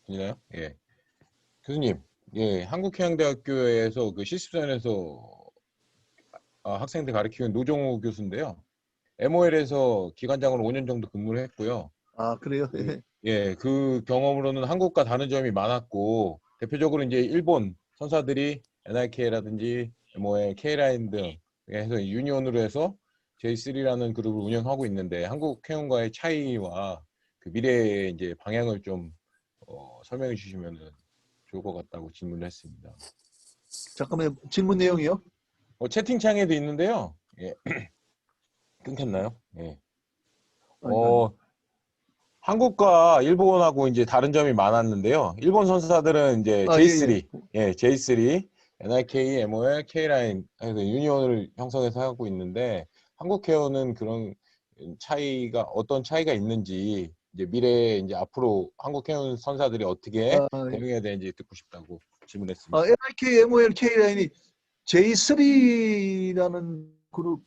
들리나요? 예. 교수님, 한국해양대학교에서 그 실습생에서 학생들 가르치는 노종호 교수인데요. MOL에서 기관장으로 5년 정도 근무를 했고요. 그래요? 그 경험으로는 한국과 다른 점이 많았고 대표적으로 이제 일본 선사들이 NIK라든지 MOL, K라인 등 해서 유니온으로 해서 J3라는 그룹을 운영하고 있는데 한국 해운과의 차이와 그 미래의 이제 방향을 좀 설명해 주시면 좋을 것 같다고 질문을 했습니다. 잠깐만요. 질문 내용이요? 채팅창에도 있는데요. 예. 끊겼나요? 예. 아니. 한국과 일본하고 이제 다른 점이 많았는데요. 일본 선수들은 이제 J3, J3, NIK, MOL, K라인 해서 유니온을 형성해서 하고 있는데 한국 헤어는 그런 차이가 어떤 차이가 있는지 이제 미래에 이제 앞으로 한국 헤어 선사들이 어떻게 대응해야 되는지 듣고 싶다고 질문했습니다. NIK, MOL, K라인이 J3라는 그룹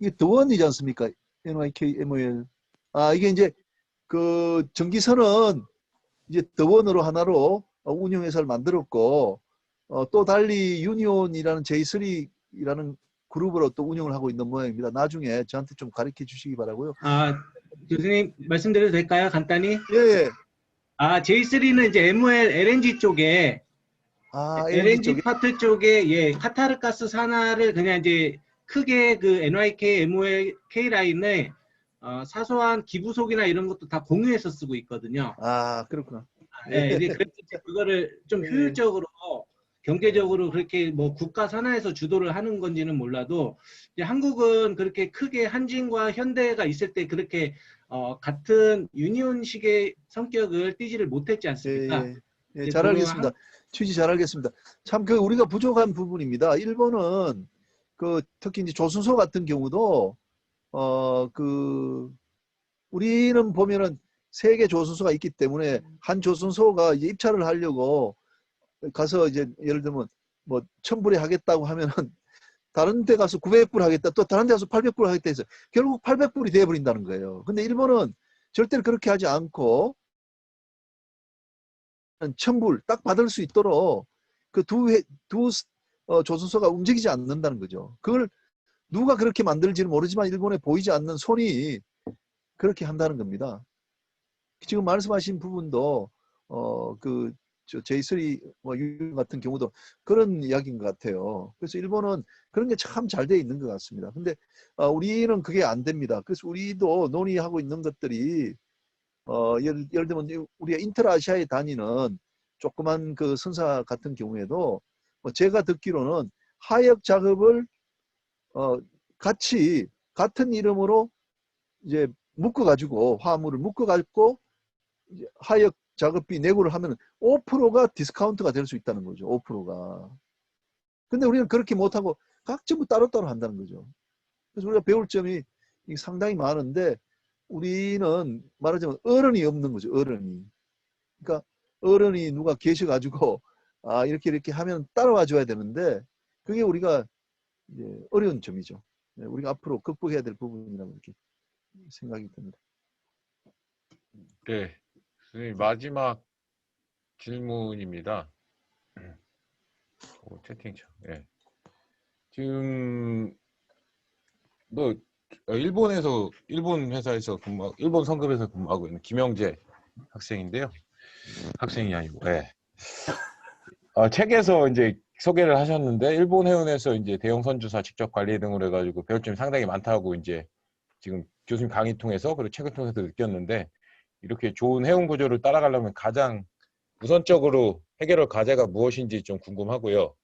이게 더원이지 않습니까? NIK, MOL. 이게 이제 그 전기선은 이제 더원으로 하나로 운영회사를 만들었고 또 달리 유니온이라는 J3라는 그룹으로 또 운영을 하고 있는 모양입니다. 나중에 저한테 좀 가르쳐 주시기 바라고요. 교수님 말씀드려도 될까요? 간단히? 예. J3는 이제 MOL LNG 쪽에 LNG 파트 쪽에 카타르가스 산하를 그냥 이제 크게 그 NYK, MOL, K라인의 사소한 기부속이나 이런 것도 다 공유해서 쓰고 있거든요. 그렇구나. 이제 그래서 그거를 좀 효율적으로 경제적으로 그렇게 뭐 국가 산하에서 주도를 하는 건지는 몰라도 이제 한국은 그렇게 크게 한진과 현대가 있을 때 그렇게 같은 유니온식의 성격을 띠지를 못했지 않습니까? 잘 알겠습니다. 취지 잘 알겠습니다. 참 그 우리가 부족한 부분입니다. 일본은 그 특히 이제 조선소 같은 경우도 그 우리는 보면은 세계 조선소가 있기 때문에 한 조선소가 이제 입찰을 하려고 가서 이제 예를 들면 뭐 1000불에 하겠다고 하면은 다른 데 가서 900불 하겠다, 또 다른 데 가서 800불 하겠다 해서 결국 800불이 돼버린다는 거예요. 근데 일본은 절대로 그렇게 하지 않고 1000불 딱 받을 수 있도록 그 두 조선소가 움직이지 않는다는 거죠. 그걸 누가 그렇게 만들지는 모르지만 일본에 보이지 않는 손이 그렇게 한다는 겁니다. 지금 말씀하신 부분도 그 J3 뭐 U 같은 경우도 그런 이야기인 것 같아요. 그래서 일본은 그런 게 참 잘 돼 있는 것 같습니다. 근데 우리는 그게 안 됩니다. 그래서 우리도 논의하고 있는 것들이 예를 들면 우리가 인터아시아에 다니는 조그만 그 선사 같은 경우에도 뭐 제가 듣기로는 하역 작업을 같이 같은 이름으로 이제 묶어가지고 화물을 묶어가지고 하역 작업비 내고를 하면 5%가 디스카운트가 될 수 있다는 거죠. 5%가. 근데 우리는 그렇게 못하고 각 전부 따로따로 한다는 거죠. 그래서 우리가 배울 점이 상당히 많은데 우리는 말하자면 어른이 없는 거죠. 어른이. 그러니까 어른이 누가 계셔가지고 이렇게 하면 따라와 줘야 되는데 그게 우리가 이제 어려운 점이죠. 우리가 앞으로 극복해야 될 부분이라고 이렇게 생각이 듭니다. 네, 선생님 마지막 질문입니다. 채팅창. 네. 지금 너 일본 회사에서 일본 성급에서 근무하고 있는 김영재 학생인데요. 학생이 아니고, 네. 책에서 이제 소개를 하셨는데 일본 해운에서 이제 대형 선주사 직접 관리 등으로 해가지고 배울 점이 상당히 많다고 이제 지금 교수님 강의 통해서 그리고 책을 통해서 느꼈는데 이렇게 좋은 해운 구조를 따라가려면 가장 우선적으로 해결할 과제가 무엇인지 좀 궁금하고요.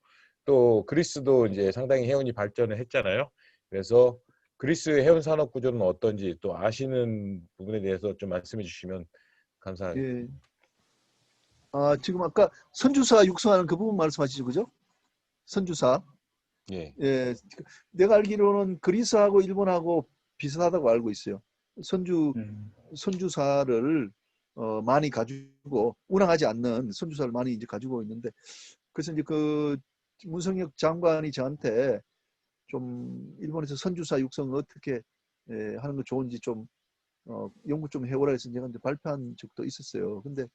또 그리스도 이제 상당히 해운이 발전을 했잖아요. 그래서 그리스의 해운 산업 구조는 어떤지 또 아시는 부분에 대해서 좀 말씀해 주시면 감사하겠습니다. 예. 지금 아까 선주사 육성하는 그 부분 말씀하시죠, 그죠? 선주사. 예. 예. 내가 알기로는 그리스하고 일본하고 비슷하다고 알고 있어요. 선주사를 많이 가지고 운항하지 않는 선주사를 많이 이제 가지고 있는데 그래서 이제 그 문성혁 장관이 저한테 좀 일본에서 선주사 육성을 어떻게 하는 거 좋은지 좀 연구 좀 해오라 해서 제가 이제 발표한 적도 있었어요. 근데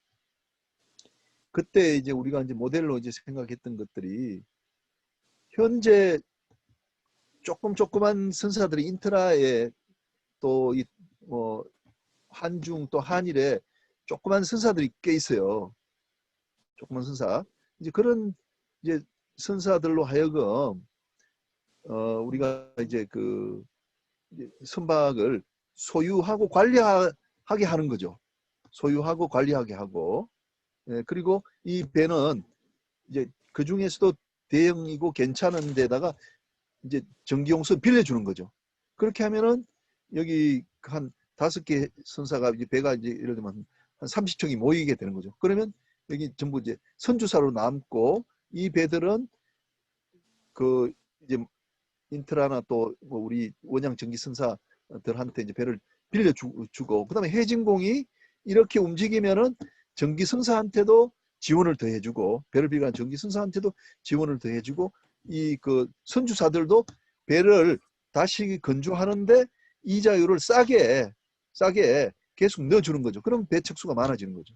그때 이제 우리가 이제 모델로 이제 생각했던 것들이 현재 조그만 선사들이 인트라에 또 이 한중 또 한일에 조그만 선사들이 꽤 있어요. 조그만 선사. 이제 그런 이제 선사들로 하여금 우리가 이제 그 선박을 소유하고 관리하게 하는 거죠. 소유하고 관리하게 하고. 그리고 이 배는 이제 그 중에서도 대형이고 괜찮은 데다가 이제 전기용서 빌려주는 거죠. 그렇게 하면은 여기 한 5개 선사가 이제 배가 이제 예를 들면 한 30척이 모이게 되는 거죠. 그러면 여기 전부 이제 선주사로 남고 이 배들은 그 이제 인트라나 또 뭐 우리 원양 전기 선사들한테 이제 배를 빌려주고 그다음에 해진공이 이렇게 움직이면은 전기 선사한테도 지원을 더 해주고 배를 빌려간 전기 선사한테도 지원을 더 해주고 이 그 선주사들도 배를 다시 건조하는데 이자율을 싸게 계속 넣어주는 거죠. 그럼 배 척수가 많아지는 거죠.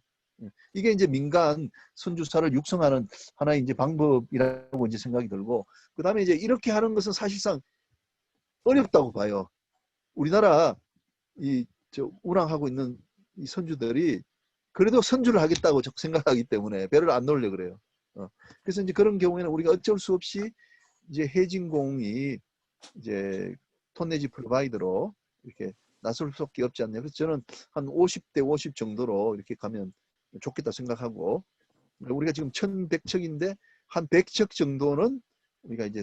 이게 이제 민간 선주사를 육성하는 하나의 이제 방법이라고 이제 생각이 들고 그다음에 이제 이렇게 하는 것은 사실상 어렵다고 봐요. 우리나라 운항하고 있는 이 선주들이 그래도 선주를 하겠다고 생각하기 때문에 배를 안 놓으려 그래요. 그래서 이제 그런 경우에는 우리가 어쩔 수 없이 이제 해진공이 이제 톤내지 프로바이더로 이렇게 나설 수밖에 없지 않나요? 그래서 저는 한 50대 50 정도로 이렇게 가면 좋겠다 생각하고 우리가 지금 1100척인데 한 100척 정도는 우리가 이제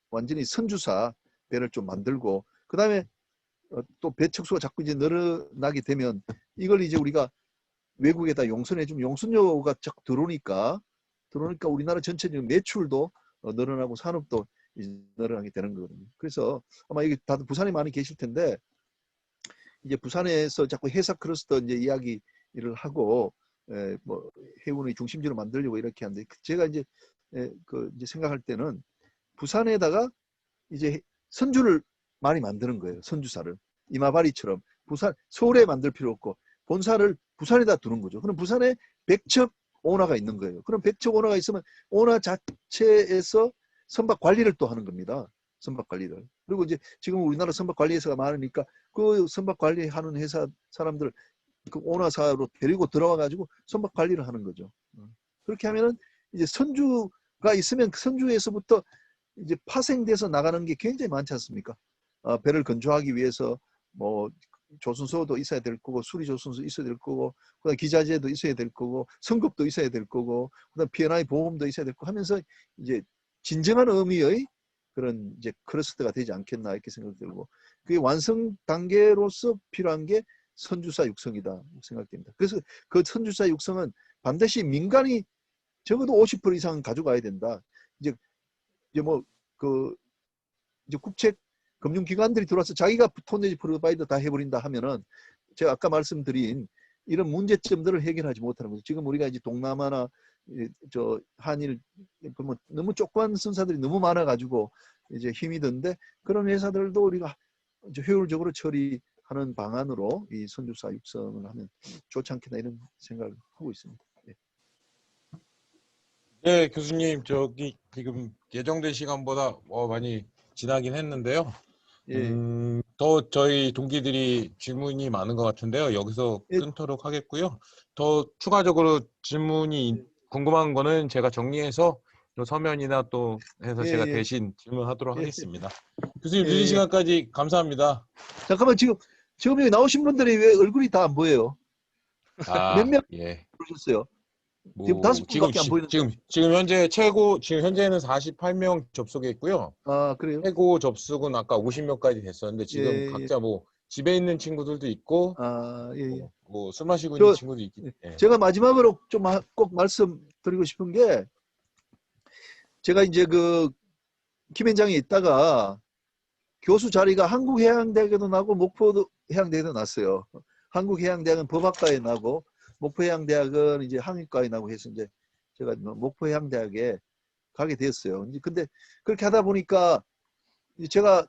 완전히 선주사 배를 좀 만들고 그 다음에 또 배 척수가 자꾸 이제 늘어나게 되면 이걸 이제 우리가 외국에다 용선해 주면 용선료가 자꾸 들어오니까 들어오니까 우리나라 전체적인 매출도 늘어나고 산업도 이제 늘어나게 되는 거거든요. 그래서 아마 이게 다들 부산에 많이 계실 텐데 이제 부산에서 자꾸 회사 클러스터 이제 이야기를 하고 뭐 해운의 중심지로 만들려고 이렇게 하는데 제가 이제 이제 생각할 때는 부산에다가 이제 선주를 많이 만드는 거예요. 선주사를 이마바리처럼 부산 서울에 만들 필요 없고 본사를 부산에다 두는 거죠. 그럼 부산에 백척 오너가 있는 거예요. 그럼 백척 오너가 있으면 오너 자체에서 선박 관리를 또 하는 겁니다. 선박 관리를. 그리고 이제 지금 우리나라 선박 관리 회사가 많으니까 그 선박 관리하는 회사 사람들 그 오너사로 데리고 들어와 가지고 선박 관리를 하는 거죠. 그렇게 하면은 이제 선주가 있으면 그 선주에서부터 이제 파생돼서 나가는 게 굉장히 많지 않습니까? 배를 건조하기 위해서 뭐 조선소도 있어야 될 거고 수리 조선소 있어야 될 거고 그다음 기자재도 있어야 될 거고 성급도 있어야 될 거고 그다음 P&I 보험도 있어야 될 거고 하면서 이제 진정한 의미의 그런 이제 클러스터가 되지 않겠나 이렇게 생각이 들고 그게 완성 단계로서 필요한 게 선주사 육성이다 생각됩니다. 그래서 그 선주사 육성은 반드시 민간이 적어도 50% 이상 가져가야 된다. 이제 뭐 이제 국책 금융기관들이 들어와서 자기가 톤내지 프로바이더 다 해버린다 하면은 제가 아까 말씀드린 이런 문제점들을 해결하지 못하는 거죠. 지금 우리가 이제 동남아나 저 한일 뭐 너무 조그만 선사들이 너무 많아가지고 이제 힘이 든데 그런 회사들도 우리가 이제 효율적으로 처리하는 방안으로 이 선주사 육성을 하면 좋지 않겠나 이런 생각을 하고 있습니다. 네. 네, 교수님, 저기 지금 예정된 시간보다 많이 지나긴 했는데요. 예. 더 저희 동기들이 질문이 많은 것 같은데요. 여기서 예. 끊도록 하겠고요. 더 추가적으로 질문이 궁금한 거는 제가 정리해서 또 서면이나 또 해서 예, 제가 예. 대신 질문하도록 예. 하겠습니다. 교수님 예, 늦은 예. 시간까지 감사합니다. 잠깐만 지금 여기 나오신 분들이 왜 얼굴이 다 안 보여요? 몇 명 예. 오셨어요? 지금 뭐 5분밖에 안 보이는데. 지금 현재는 48명 접속해 있고요. 아, 그래요? 최고 접속은 아까 50명까지 됐었는데 지금 예, 예. 각자 뭐 집에 있는 친구들도 있고 아, 예, 예. 뭐 술 마시고 있는 저 친구도 있기 때문에. 제가 마지막으로 좀 꼭 말씀드리고 싶은 게 제가 이제 그 김현장에 있다가 교수 자리가 한국해양대학에도 나고 목포해양대학에도 났어요. 한국해양대학은 법학과에 나고 목포해양대학은 이제 항해과에 나고 해서 이제 제가 목포해양대학에 가게 됐어요. 근데 그렇게 하다 보니까 제가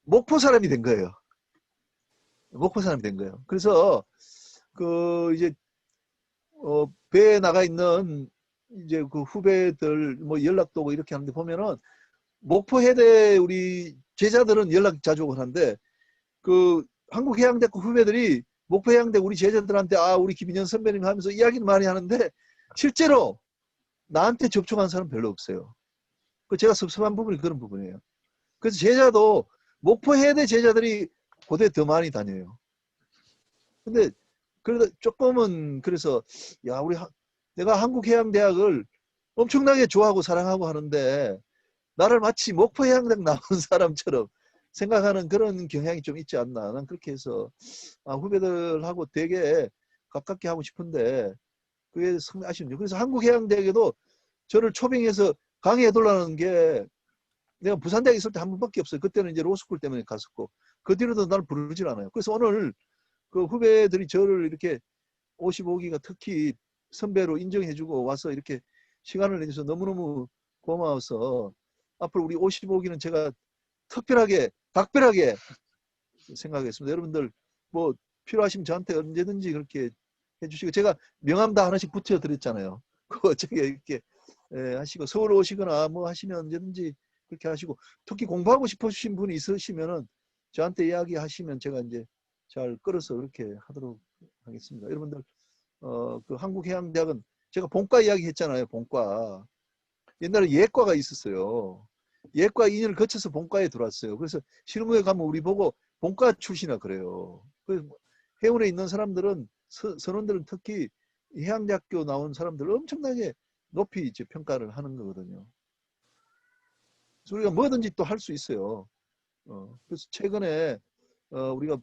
목포 사람이 된 거예요. 목포 사람이 된 거예요. 그래서 그 이제 배에 나가 있는 이제 그 후배들 뭐 연락도 오고 이렇게 하는데 보면은 목포해대 우리 제자들은 연락 자주 오고 하는데 그 한국해양대 후배들이 목포해양대 우리 제자들한테 우리 김인현 선배님 하면서 이야기를 많이 하는데 실제로 나한테 접촉한 사람 별로 없어요. 그 제가 섭섭한 부분이 그런 부분이에요. 그래서 제자도 목포해대 제자들이 고대 더 많이 다녀요. 근데 그래도 조금은 그래서 야 내가 한국해양대학을 엄청나게 좋아하고 사랑하고 하는데 나를 마치 목포해양대학 나온 사람처럼 생각하는 그런 경향이 좀 있지 않나. 난 그렇게 해서 후배들하고 되게 가깝게 하고 싶은데 그게 상당히 아쉽네요. 그래서 한국해양대학에도 저를 초빙해서 강의해달라는 게 내가 부산대학에 있을 때 한 번밖에 없어요. 그때는 이제 로스쿨 때문에 갔었고 그 뒤로도 나를 부르질 않아요. 그래서 오늘 그 후배들이 저를 이렇게 55기가 특히 선배로 인정해주고 와서 이렇게 시간을 내줘서 너무너무 고마워서 앞으로 우리 55기는 제가 각별하게 생각하겠습니다. 여러분들 뭐 필요하시면 저한테 언제든지 그렇게 해주시고 제가 명함 다 하나씩 붙여드렸잖아요. 그거 저기 이렇게 하시고 서울 오시거나 뭐 하시면 언제든지 그렇게 하시고 특히 공부하고 싶으신 분이 있으시면은 저한테 이야기하시면 제가 이제 잘 끌어서 그렇게 하도록 하겠습니다. 여러분들 그 한국해양대학은 제가 본과 이야기 했잖아요. 본과 옛날에 예과가 있었어요. 예과 2년을 거쳐서 본과에 들어왔어요. 그래서 실무에 가면 우리 보고 본과 출신이라 그래요. 그래서 해운에 있는 사람들은 선원들은 특히 해양대학교 나온 사람들을 엄청나게 높이 이제 평가를 하는 거거든요. 그래서 우리가 뭐든지 또 할 수 있어요. 그래서 최근에 우리가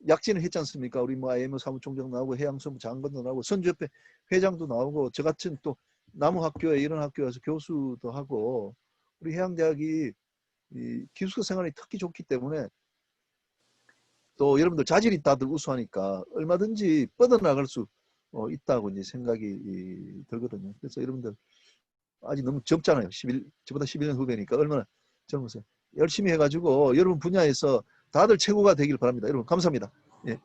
약진을 했지 않습니까? 우리 뭐 IMO 사무총장 나오고 해양수무 장관도 나오고 선주협회 회장도 나오고 저 같은 또 나무 학교에 이런 학교에서 교수도 하고 우리 해양대학이 이 기숙사 생활이 특히 좋기 때문에 또 여러분들 자질이 다들 우수하니까 얼마든지 뻗어나갈 수 있다고 이제 생각이 들거든요. 그래서 여러분들 아직 너무 젊잖아요. 저보다 11년 후배니까 얼마나 젊으세요. 열심히 해가지고 여러분 분야에서 다들 최고가 되길 바랍니다. 여러분 감사합니다. 예.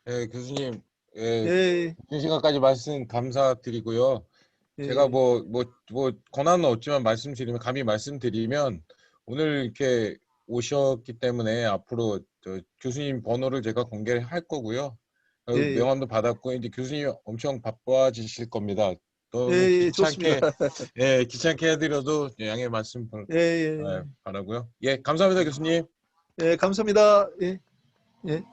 예, 교수님, 예, 예. 긴 시간까지 말씀 감사드리고요. 예. 제가 뭐 권한은 없지만 감히 말씀드리면 오늘 이렇게 오셨기 때문에 앞으로 저 교수님 번호를 제가 공개할 거고요. 예. 명함도 받았고 이제 교수님 엄청 바빠지실 겁니다. 너무 예. 귀찮게 좋습니다. 귀찮게 해드려도 양해 말씀 예. 예. 바라고요. 예, 감사합니다, 교수님. 예. 감사합니다. 예. 예.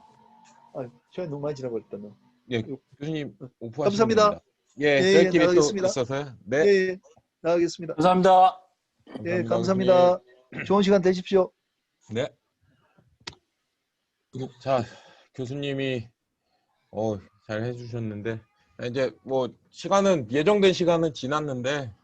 아, 시간이 너무 많이 지나버렸다. 너. 예, 교수님 오프하시면 감사합니다. 됩니다. 예, 예, 될 예, 길이 또 나가겠습니다. 있어서요. 예. 네, 예. 나가겠습니다. 감사합니다. 예. 교수님. 감사합니다. 좋은 시간 되십시오. 네. 자, 교수님이 잘 해주셨는데 이제 뭐 예정된 시간은 지났는데